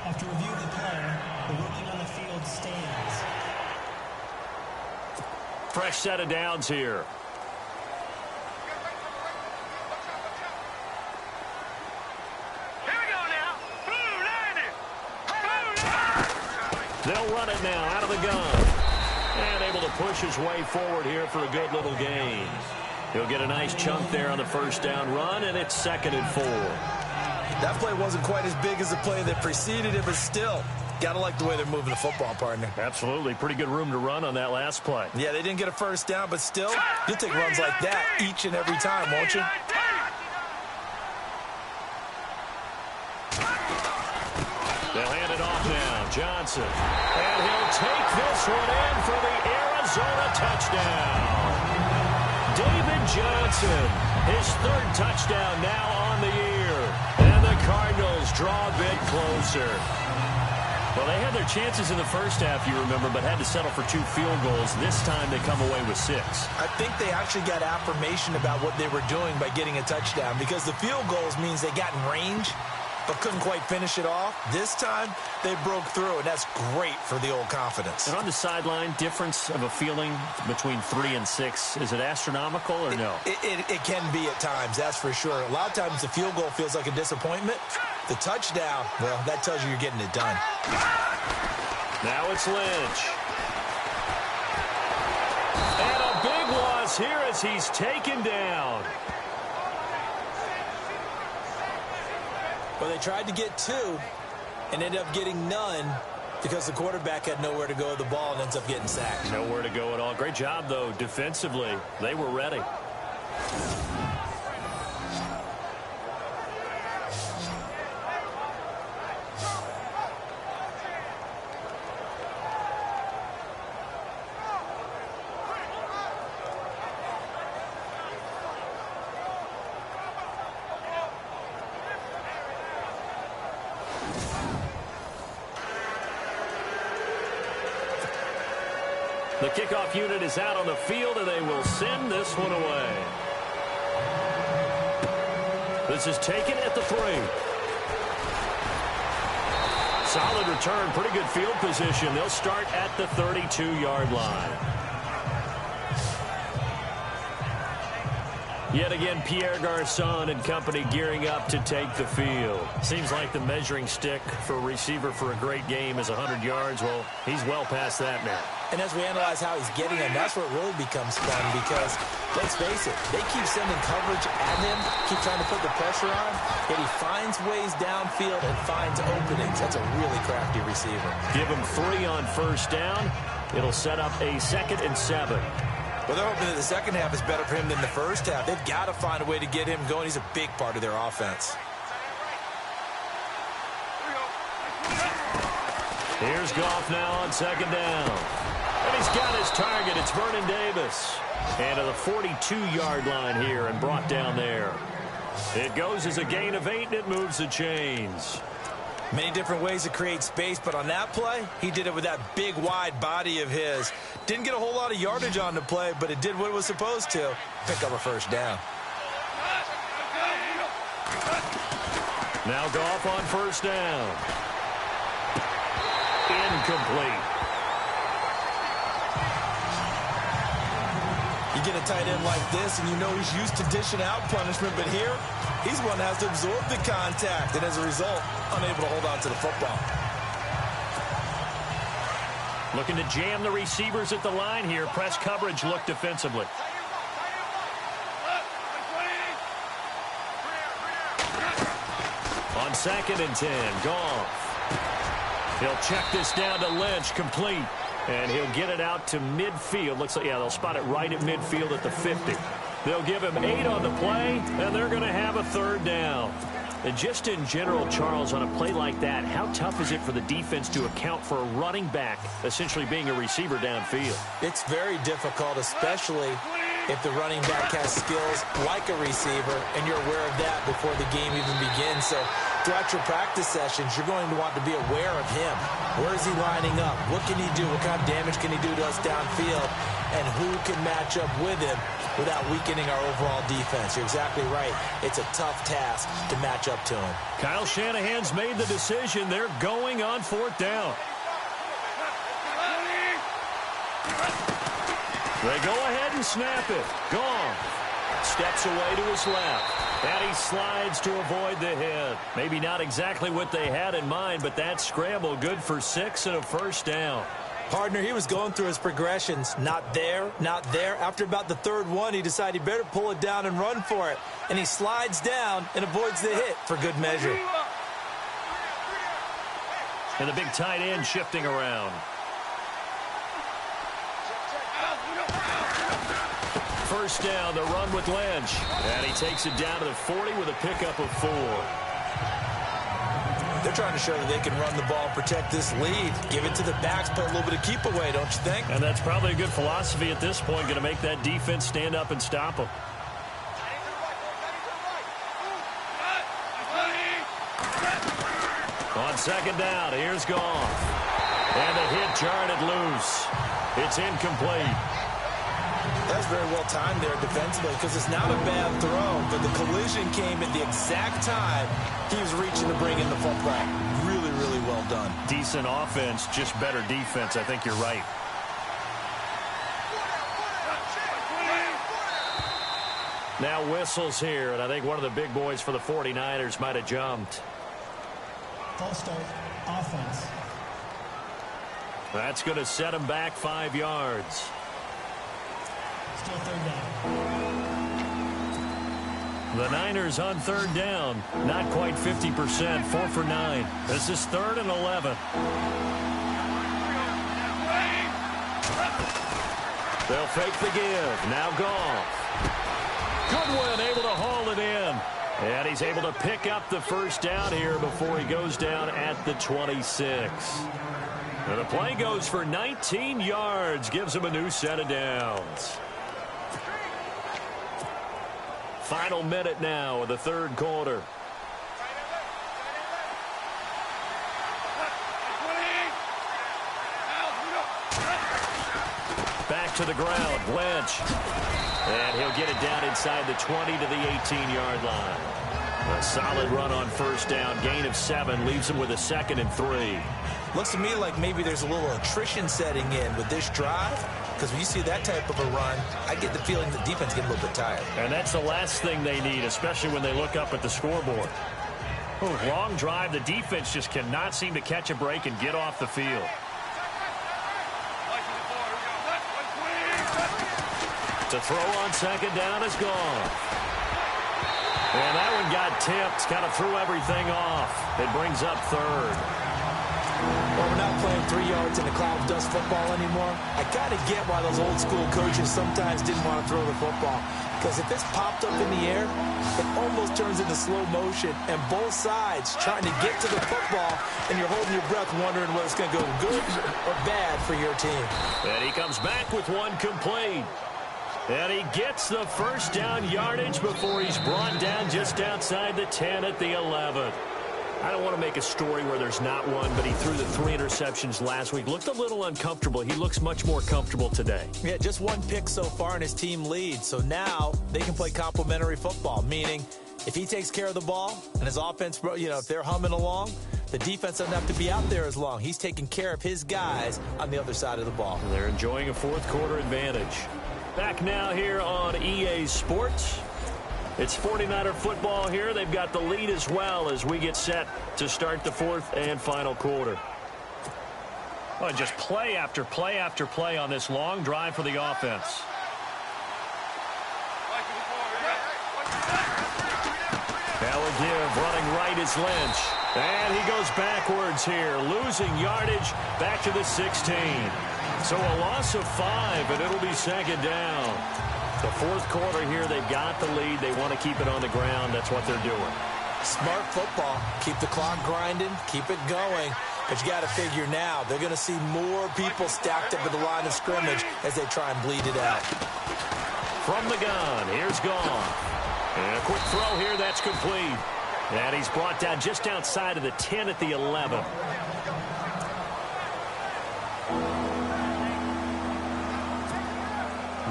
After reviewing the play, the ruling on the field stands. Fresh set of downs here. Here we go now. They'll run it now out of the gun. And able to push his way forward here for a good little gain. He'll get a nice chunk there on the first down run, and it's 2nd and 4. That play wasn't quite as big as the play that preceded it, but still, got to like the way they're moving the football, partner. Absolutely. Pretty good room to run on that last play. Yeah, they didn't get a first down, but still, you'll take runs like that each and every time, won't you? They'll hand it off now. Johnson. And he'll take this one in for the Arizona touchdown. David Johnson, his 3rd touchdown now on the year. And the Cardinals draw a bit closer. Well, they had their chances in the first half, you remember, but had to settle for 2 field goals. This time they come away with 6. I think they actually got affirmation about what they were doing by getting a touchdown, because the field goals means they got in range but couldn't quite finish it off. This time, they broke through, and that's great for the old confidence. And on the sideline, difference of a feeling between 3 and 6, is it astronomical or no? It can be at times, that's for sure. A lot of times the field goal feels like a disappointment. The touchdown, well, that tells you you're getting it done. Now it's Lynch. And a big loss here as he's taken down. Well, they tried to get 2 and ended up getting none because the quarterback had nowhere to go with the ball and ends up getting sacked. Nowhere to go at all. Great job, though, defensively. They were ready. The kickoff unit is out on the field, and they will send this one away. This is taken at the 3. Solid return, pretty good field position. They'll start at the 32-yard line. Yet again, Pierre Garçon and company gearing up to take the field. Seems like the measuring stick for a receiver for a great game is 100 yards. Well, he's well past that now. And as we analyze how he's getting them, that's where it really becomes fun because, let's face it, they keep sending coverage at him, keep trying to put the pressure on, yet he finds ways downfield and finds openings. That's a really crafty receiver. Give him 3 on first down. It'll set up a 2nd and 7. Well, they're hoping that the second half is better for him than the first half. They've got to find a way to get him going. He's a big part of their offense. Here's Goff now on 2nd down. And he's got his target. It's Vernon Davis. And to the 42-yard line here and brought down there. It goes as a gain of 8, and it moves the chains. Many different ways to create space, but on that play, he did it with that big, wide body of his. Didn't get a whole lot of yardage on the play, but it did what it was supposed to. Pick up a first down. Now Goff on first down. Incomplete. You get a tight end like this, and you know he's used to dishing out punishment, but here, he's one that has to absorb the contact, and as a result, unable to hold on to the football. Looking to jam the receivers at the line here. Press coverage look defensively. On 2nd and 10, Goff. He'll check this down to Lynch, complete. And he'll get it out to midfield. Looks like, yeah, they'll spot it right at midfield at the 50. They'll give him 8 on the play, and they're going to have a 3rd down. And just in general, Charles, on a play like that, how tough is it for the defense to account for a running back essentially being a receiver downfield? It's very difficult, especially if the running back has skills like a receiver, and you're aware of that before the game even begins. So throughout your practice sessions, you're going to want to be aware of him. Where is he lining up? What can he do? What kind of damage can he do to us downfield? And who can match up with him without weakening our overall defense? You're exactly right. It's a tough task to match up to him. Kyle Shanahan's made the decision. They're going on 4th down. They go ahead and snap it. Gone. Steps away to his left. And he slides to avoid the hit. Maybe not exactly what they had in mind, but that scramble good for 6 and a first down. Partner, he was going through his progressions. Not there, not there. After about the 3rd one, he decided he better pull it down and run for it. And he slides down and avoids the hit for good measure. And the big tight end shifting around. First down, the run with Lynch. And he takes it down to the 40 with a pickup of 4. They're trying to show that they can run the ball and protect this lead. Give it to the backs, put a little bit of keep away, don't you think? And that's probably a good philosophy at this point, going to make that defense stand up and stop them. On 2nd down, here's Goff. And the hit jarred it loose. It's incomplete. That's very well timed there defensively because it's not a bad throw, but the collision came at the exact time he was reaching to bring in the football. Really, really well done. Decent offense, just better defense. I think you're right. Now whistles here, and I think one of the big boys for the 49ers might have jumped. False start, offense. That's going to set him back 5 yards. Still 3rd down. The Niners on 3rd down. Not quite 50%. 4 for 9. This is 3rd and 11. They'll fake the give. Now Goff. Goodwin able to haul it in. And he's able to pick up the first down here before he goes down at the 26. And the play goes for 19 yards. Gives him a new set of downs. Final minute now of the 3rd quarter. Back to the ground, Lynch. And he'll get it down inside the 20 to the 18-yard line. A solid run on first down. Gain of 7 leaves him with a 2nd and 3. Looks to me like maybe there's a little attrition setting in with this drive. Because when you see that type of a run, I get the feeling the defense getting a little bit tired. And that's the last thing they need, especially when they look up at the scoreboard. Oh, long drive. The defense just cannot seem to catch a break and get off the field. To throw on 2nd down is gone. And that one got tipped. Kind of threw everything off. It brings up 3rd. Well, we're not playing 3 yards in a cloud of dust football anymore. I got to get why those old school coaches sometimes didn't want to throw the football. Because if it's popped up in the air, it almost turns into slow motion. And both sides trying to get to the football, and you're holding your breath wondering whether it's going to go good or bad for your team. And he comes back with one complete. And he gets the first down yardage before he's brought down just outside the 10 at the 11. I don't want to make a story where there's not one, but he threw the 3 interceptions last week. Looked a little uncomfortable. He looks much more comfortable today. Yeah, just 1 pick so far and his team leads. So now they can play complementary football, meaning if he takes care of the ball and his offense, if they're humming along, the defense doesn't have to be out there as long. He's taking care of his guys on the other side of the ball. And they're enjoying a 4th quarter advantage. Back now here on EA Sports. It's 49er football here. They've got the lead as well as we get set to start the 4th and final quarter. Oh, just play after play after play on this long drive for the offense. Now a give, running right is Lynch. And he goes backwards here, losing yardage back to the 16. So a loss of 5, and it'll be 2nd down. The 4th quarter here, they've got the lead. They want to keep it on the ground. That's what they're doing. Smart football. Keep the clock grinding. Keep it going. But you got to figure now, they're going to see more people stacked up at the line of scrimmage as they try and bleed it out. From the gun, here's Goff. And a quick throw here, that's complete. And he's brought down just outside of the 10 at the 11.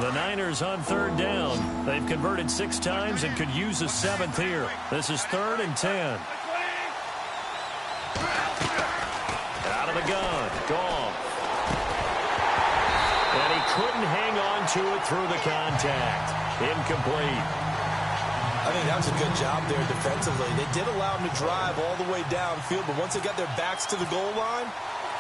The Niners on third down. They've converted 6 times and could use a 7th here. This is 3rd and 10. Out of the gun, Goff. And he couldn't hang on to it through the contact. Incomplete. I think that was a good job there defensively. They did allow him to drive all the way downfield, but once they got their backs to the goal line,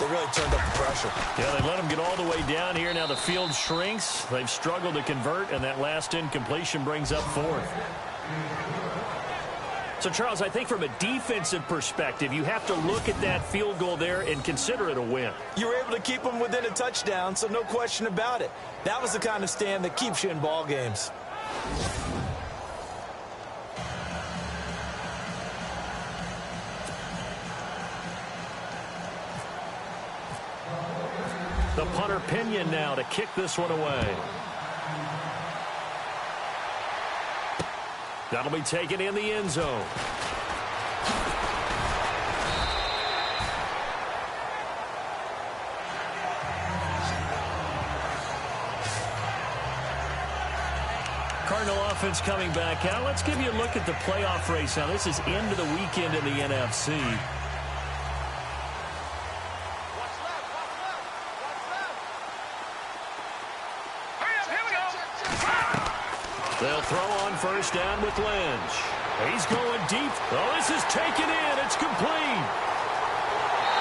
they really turned up the pressure. Yeah, they let him get all the way down here. Now the field shrinks. They've struggled to convert, and that last incompletion brings up 4th. So, Charles, I think from a defensive perspective, you have to look at that field goal there and consider it a win. You were able to keep them within a touchdown, so no question about it. That was the kind of stand that keeps you in ball games. The punter Pinion now to kick this one away. That'll be taken in the end zone. Cardinal offense coming back out. Let's give you a look at the playoff race now. This is end of the weekend in the NFC. They'll throw on first down with Lynch. He's going deep. Oh, this is taken in. It's complete.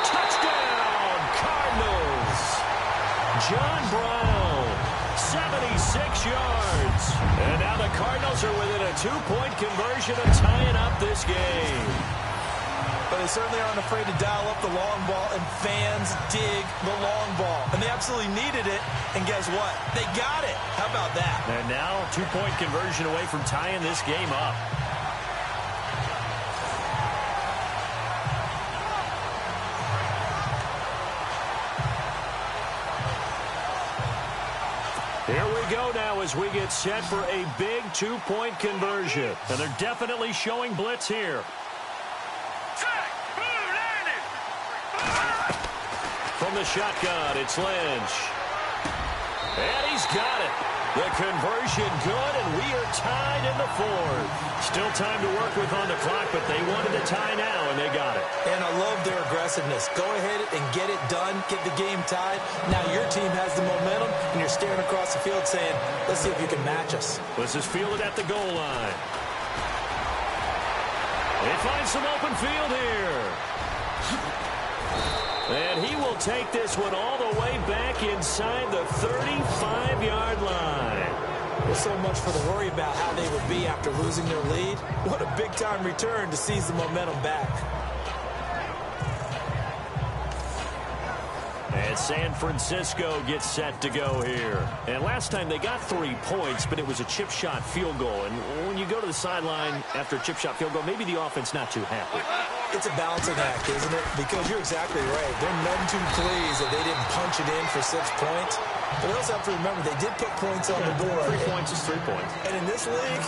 Touchdown, Cardinals. John Brown, 76 yards. And now the Cardinals are within a 2-point conversion of tying up this game. But they certainly aren't afraid to dial up the long ball, and fans dig the long ball. And they absolutely needed it, and guess what? They got it. How about that? And now 2-point conversion away from tying this game up. Here we go now as we get set for a big 2-point conversion. And they're definitely showing blitz here. From the shotgun, it's Lynch. And he's got it. The conversion good, and we are tied in the 4th. Still time to work with on the clock, but they wanted to tie now, and they got it. And I love their aggressiveness. Go ahead and get it done, get the game tied. Now your team has the momentum, and you're staring across the field saying, let's see if you can match us. This is fielded at the goal line. They find some open field here. And he will take this one all the way back inside the 35-yard line. Well, so much for the worry about how they would be after losing their lead. What a big-time return to seize the momentum back. And San Francisco gets set to go here. And last time they got 3 points, but it was a chip shot field goal. And when you go to the sideline after a chip shot field goal, maybe the offense not too happy. It's a balancing act, isn't it? Because you're exactly right. They're none too pleased that they didn't punch it in for 6 points. But they also have to remember they did put points on the board. 3 points is 3 points. And in this league,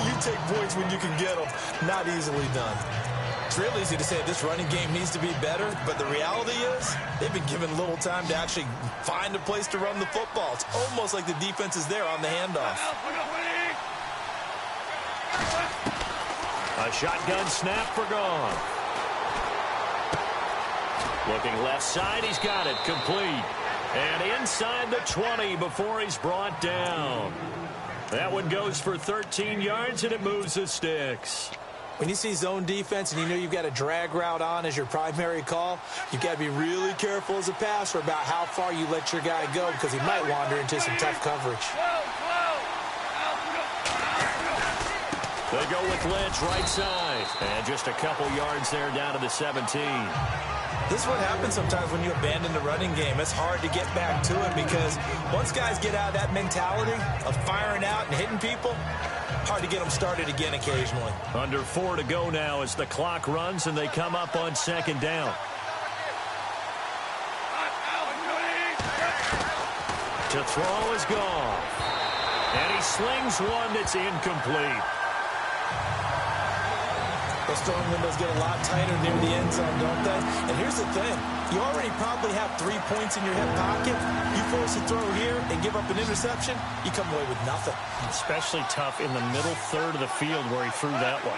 you take points when you can get them. Not easily done. It's real easy to say this running game needs to be better, but the reality is they've been given little time to actually find a place to run the football. It's almost like the defense is there on the handoff. A shotgun snap for Goff. Looking left side, he's got it, complete. And inside the 20 before he's brought down. That one goes for 13 yards, and it moves the sticks. When you see zone defense and you know you've got a drag route on as your primary call, you've got to be really careful as a passer about how far you let your guy go because he might wander into some tough coverage. They go with Lynch right side. And just a couple yards there down to the 17. This is what happens sometimes when you abandon the running game. It's hard to get back to it because once guys get out of that mentality of firing out and hitting people, Hard to get them started again occasionally. Under 4 to go now as the clock runs and they come up on second down. To throw is gone. And he slings one that's incomplete. Those throwing windows get a lot tighter near the end zone, don't they? And here's the thing. You already probably have 3 points in your hip pocket. You force a throw here and give up an interception, you come away with nothing. Especially tough in the middle third of the field where he threw that one.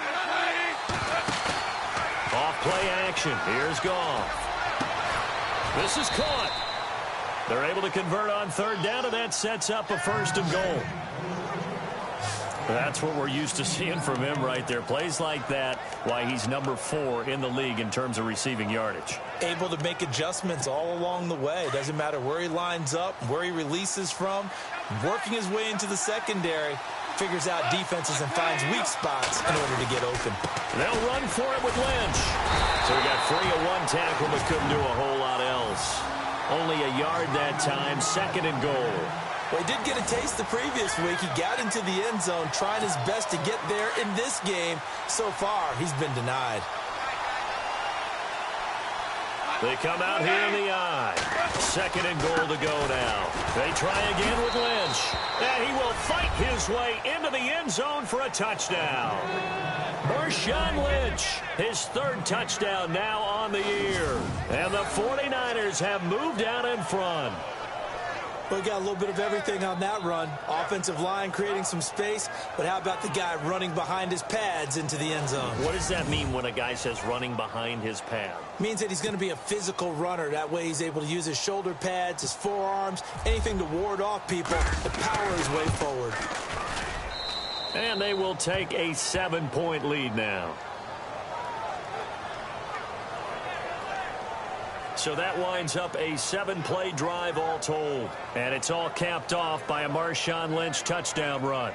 Off play action. Here's Goff. This is caught. They're able to convert on third down, and that sets up a 1st and goal. That's what we're used to seeing from him right there. Plays like that, why he's number 4 in the league in terms of receiving yardage. Able to make adjustments all along the way. Doesn't matter where he lines up, where he releases from. Working his way into the secondary. Figures out defenses and finds weak spots in order to get open. They'll run for it with Lynch. So we got 3 of 1 tackle, but couldn't do a whole lot else. Only a yard that time, 2nd and goal. Well, he did get a taste the previous week. He got into the end zone, trying his best to get there in this game. So far, he's been denied. They come out here in the eye. 2nd and goal to go now. They try again with Lynch. And he will fight his way into the end zone for a touchdown. Marshawn Lynch, his 3rd touchdown now on the year. And the 49ers have moved out in front. We got a little bit of everything on that run. Offensive line creating some space, but how about the guy running behind his pads into the end zone? What does that mean when a guy says running behind his pad? Means that he's going to be a physical runner. That way he's able to use his shoulder pads, his forearms, anything to ward off people to power his way forward. And they will take a 7-point lead now. So that winds up a 7-play drive all told. And it's all capped off by a Marshawn Lynch touchdown run.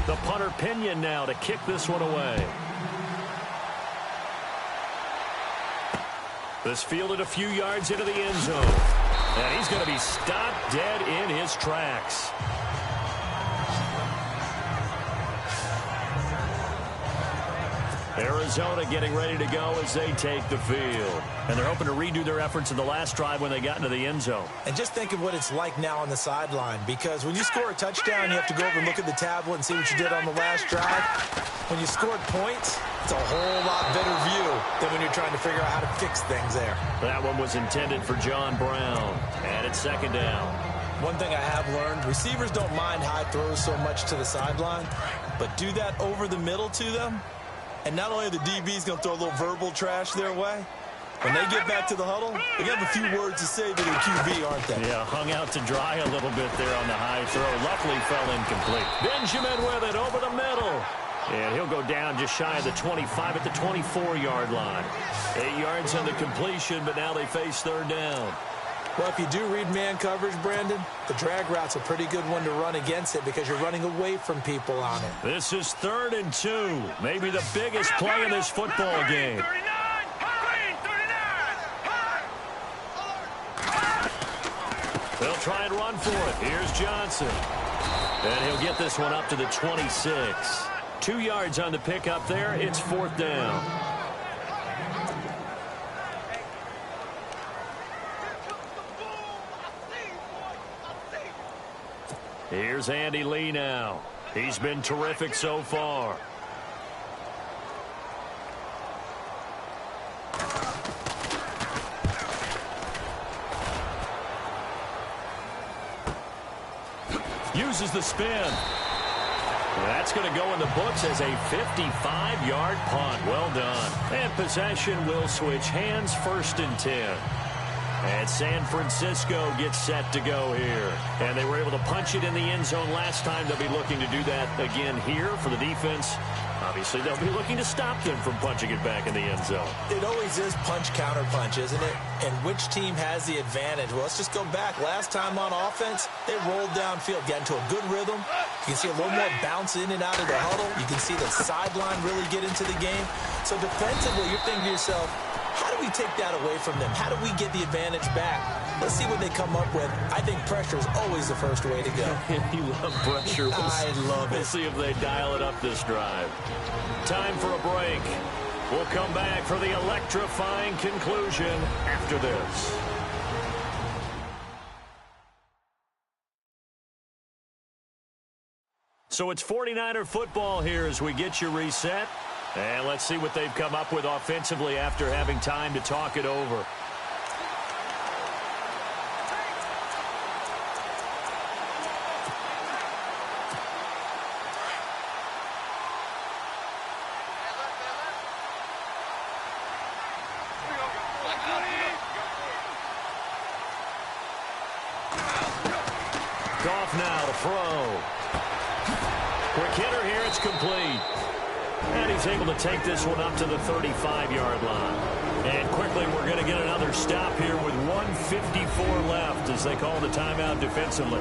The punter Pinion now to kick this one away. This fielded a few yards into the end zone. And he's going to be stopped dead in his tracks. Arizona getting ready to go as they take the field. And they're hoping to redo their efforts in the last drive when they got into the end zone. And just think of what it's like now on the sideline, because when you score a touchdown, you have to go over and look at the tablet and see what you did on the last drive. When you scored points, it's a whole lot better view than when you're trying to figure out how to fix things there. That one was intended for John Brown. And it's 2nd down. One thing I have learned, receivers don't mind high throws so much to the sideline, but do that over the middle to them. And not only are the DBs going to throw a little verbal trash their way, when they get back to the huddle, they have a few words to say to their QB, aren't they? Yeah, hung out to dry a little bit there on the high throw. Luckily fell incomplete. Benjamin with it over the middle. And he'll go down just shy of the 25 at the 24-yard line. 8 yards on the completion, but now they face 3rd down. Well, if you do read man coverage, Brandon, the drag route's a pretty good one to run against it because you're running away from people on it. This is 3rd and 2. Maybe the biggest play in this football game. They'll try and run for it. Here's Johnson. And he'll get this one up to the 26. 2 yards on the pickup there. It's 4th down. Here's Andy Lee now. He's been terrific so far. Uses the spin. That's going to go in the books as a 55-yard punt. Well done. And possession will switch hands, 1st and 10. And San Francisco gets set to go here. And they were able to punch it in the end zone last time. They'll be looking to do that again here for the defense. Obviously, they'll be looking to stop them from punching it back in the end zone. It always is punch-counter-punch, isn't it? And which team has the advantage? Well, let's just go back. Last time on offense, they rolled downfield, got into a good rhythm. You can see a little more bounce in and out of the huddle. You can see the sideline really get into the game. So defensively, you're thinking to yourself, how do we take that away from them? How do we get the advantage back? Let's see what they come up with. I think pressure is always the first way to go. You love pressure. I love it. We'll see if they dial it up this drive. Time for a break. We'll come back for the electrifying conclusion after this. So it's 49er football here as we get you reset. And let's see what they've come up with offensively after having time to talk it over. Goff now to throw. Quick hitter here, it's complete. And he's able to take this one up to the 35-yard line. And quickly, we're going to get another stop here with 1:54 left as they call the timeout defensively.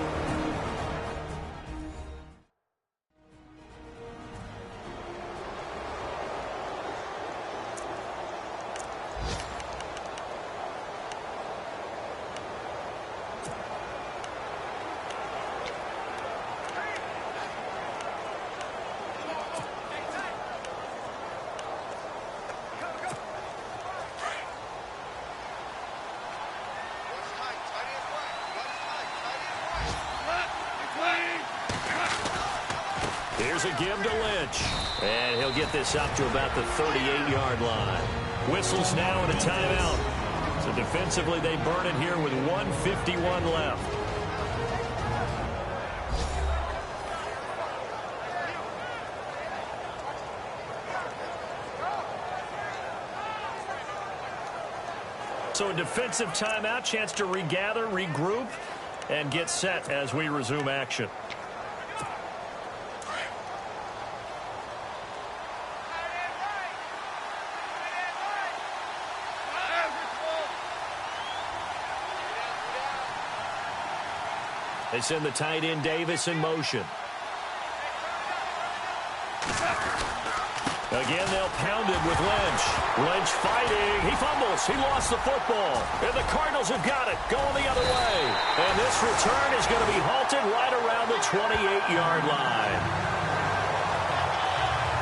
Here's a give to Lynch. And he'll get this up to about the 38-yard line. Whistles now and a timeout. So defensively, they burn it here with 1:51 left. So a defensive timeout, chance to regather, regroup, and get set as we resume action. They send the tight end Davis in motion. Again, they'll pound it with Lynch. Lynch fighting. He fumbles. He lost the football. And the Cardinals have got it. Going the other way. And this return is going to be halted right around the 28-yard line.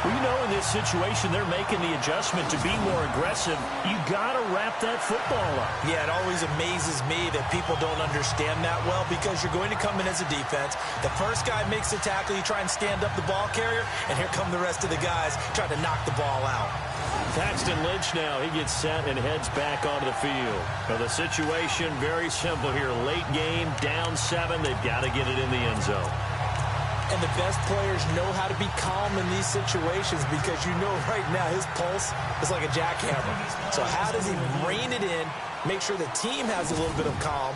Well, you know, in this situation, they're making the adjustment to be more aggressive. You got to wrap that football up. Yeah, it always amazes me that people don't understand that well because you're going to come in as a defense. The first guy makes the tackle, you try and stand up the ball carrier, and here come the rest of the guys trying to knock the ball out. Paxton Lynch now, he gets set and heads back onto the field. So the situation, very simple here. Late game, down 7. They've got to get it in the end zone. And the best players know how to be calm in these situations because you know right now his pulse is like a jackhammer. So how does he rein it in, make sure the team has a little bit of calm,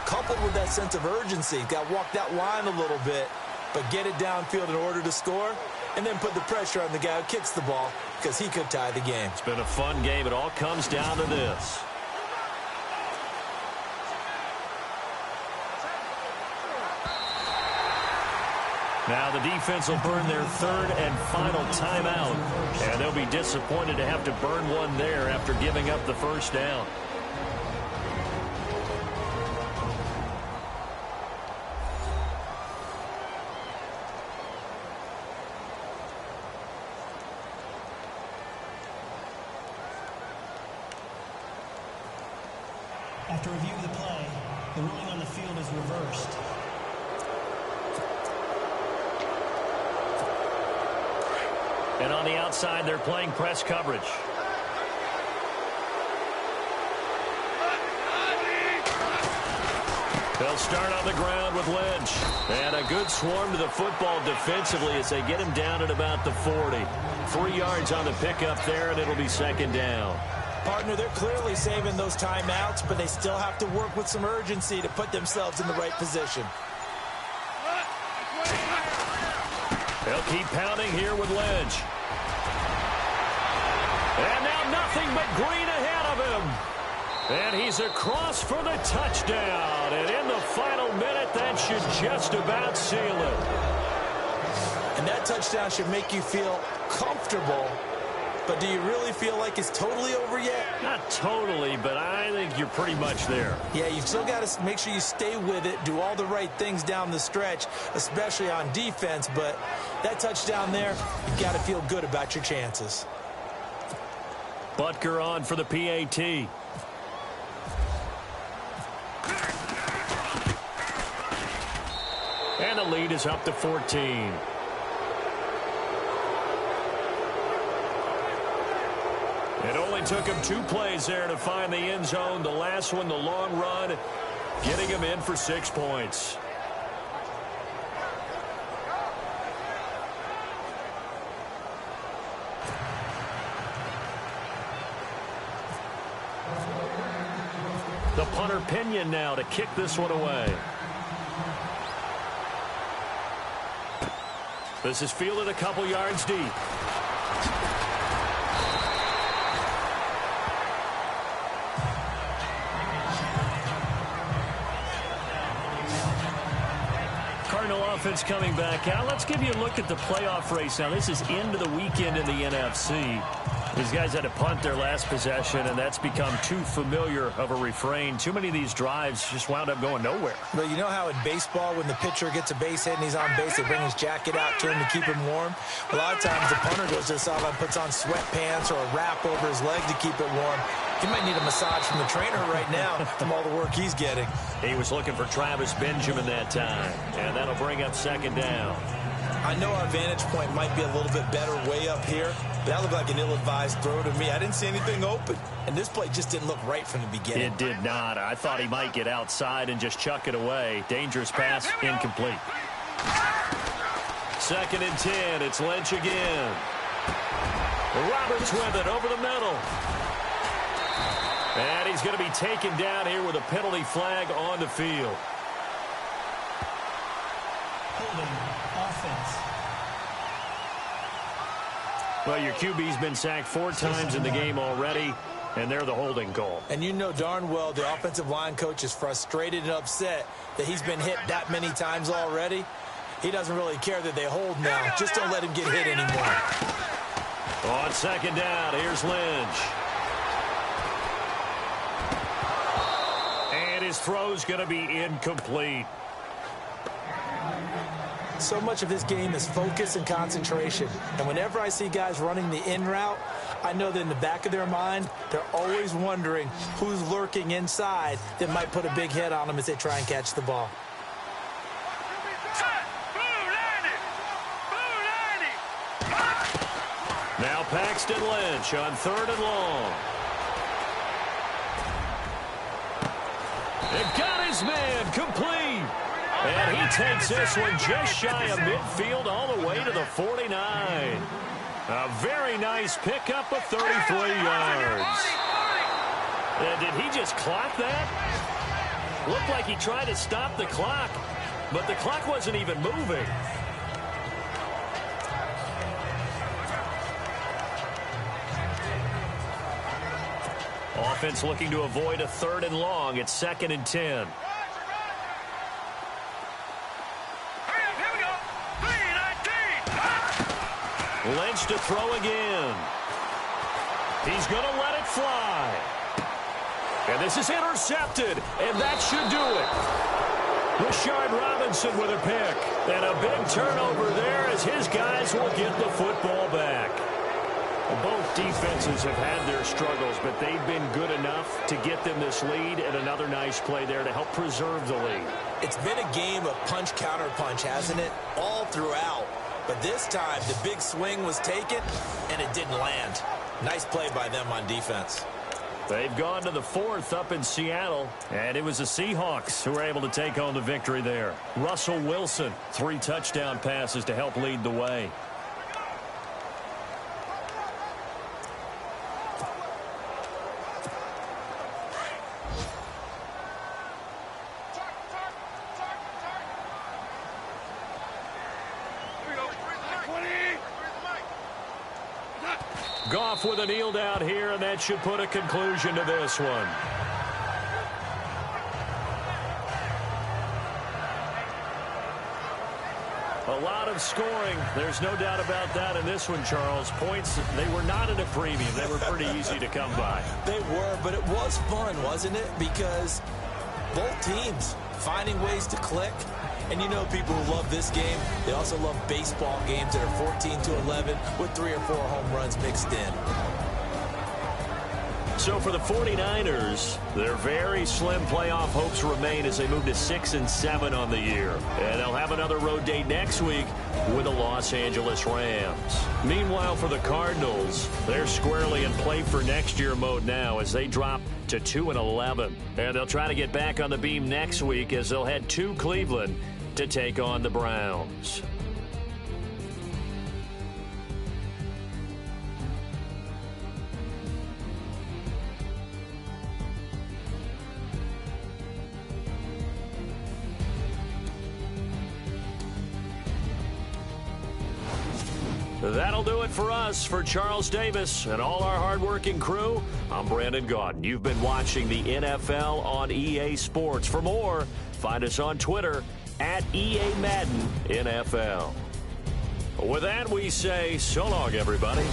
coupled with that sense of urgency. Got to walk that line a little bit, but get it downfield in order to score, and then put the pressure on the guy who kicks the ball because he could tie the game. It's been a fun game. It all comes down to this. Now the defense will burn their third and final timeout, and they'll be disappointed to have to burn one there after giving up the first down. After review of the play, the ruling on the field is reversed. And on the outside, they're playing press coverage. They'll start on the ground with Lynch. And a good swarm to the football defensively as they get him down at about the 40. 3 yards on the pickup there, and it'll be second down. Partner, they're clearly saving those timeouts, but they still have to work with some urgency to put themselves in the right position. They'll keep pounding here with Lynch. And now nothing but green ahead of him. And he's across for the touchdown. And in the final minute, that should just about seal it. And that touchdown should make you feel comfortable but do you really feel like it's totally over yet? Not totally, but I think you're pretty much there. Yeah, you've still got to make sure you stay with it, do all the right things down the stretch, especially on defense, but that touchdown there, you've got to feel good about your chances. Butker on for the PAT. And the lead is up to 14. It only took him 2 plays there to find the end zone. The last one, the long run, getting him in for 6 points. The punter Pinion now to kick this one away. This is fielded a couple yards deep. Cardinal offense coming back out. Let's give you a look at the playoff race now. This is into the weekend in the NFC. These guys had to punt their last possession, and that's become too familiar of a refrain. Too many of these drives just wound up going nowhere. But you know how in baseball, when the pitcher gets a base hit and he's on base, they bring his jacket out to him to keep him warm? A lot of times the punter goes to the sideline, puts on sweatpants or a wrap over his leg to keep it warm. He might need a massage from the trainer right now from all the work he's getting. He was looking for Travis Benjamin that time, and that'll bring up second down. I know our vantage point might be a little bit better way up here, but that looked like an ill-advised throw to me. I didn't see anything open, and this play just didn't look right from the beginning. It did not. I thought he might get outside and just chuck it away. Dangerous pass, incomplete. 2nd and 10. It's Lynch again. Roberts with it over the middle. And he's going to be taken down here with a penalty flag on the field. Holding offense. Well, your QB's been sacked 4 times in the game already, and they're the holding call. And you know darn well the offensive line coach is frustrated and upset that he's been hit that many times already. He doesn't really care that they hold now. Just don't let him get hit anymore. On 2nd down, here's Lynch. And his throw's going to be incomplete. So much of this game is focus and concentration. And whenever I see guys running the in route, I know that in the back of their mind, they're always wondering who's lurking inside that might put a big hit on them as they try and catch the ball. Now Paxton Lynch on 3rd and long. It got his man complete. And he takes this one just shy of midfield all the way to the 49. A very nice pickup of 33 yards. And did he just clock that? Looked like he tried to stop the clock, but the clock wasn't even moving. Offense looking to avoid a 3rd and long. It's 2nd and 10. Lynch to throw again. He's going to let it fly. And this is intercepted, and that should do it. Rashard Robinson with a pick. And a big turnover there as his guys will get the football back. Both defenses have had their struggles, but they've been good enough to get them this lead, and another nice play there to help preserve the lead. It's been a game of punch-counter-punch, hasn't it? All throughout. But this time, the big swing was taken, and it didn't land. Nice play by them on defense. They've gone to the 4th up in Seattle, and it was the Seahawks who were able to take home the victory there. Russell Wilson, 3 touchdown passes to help lead the way. Goff with a kneel down here, and that should put a conclusion to this one. A lot of scoring. There's no doubt about that in this one, Charles. Points, they were not at a premium. They were pretty easy to come by. They were, but it was fun, wasn't it? Because both teams finding ways to click. And you know people who love this game, they also love baseball games that are 14-11 with 3 or 4 home runs mixed in. So for the 49ers, their very slim playoff hopes remain as they move to 6-7 on the year. And they'll have another road date next week with the Los Angeles Rams. Meanwhile, for the Cardinals, they're squarely in play for next year mode now as they drop to 2-11. And they'll try to get back on the beam next week as they'll head to Cleveland to take on the Browns. That'll do it for us. For Charles Davis and all our hardworking crew, I'm Brandon Gaudin. You've been watching the NFL on EA Sports. For more, find us on Twitter at EA Madden NFL. With that, we say so long, everybody.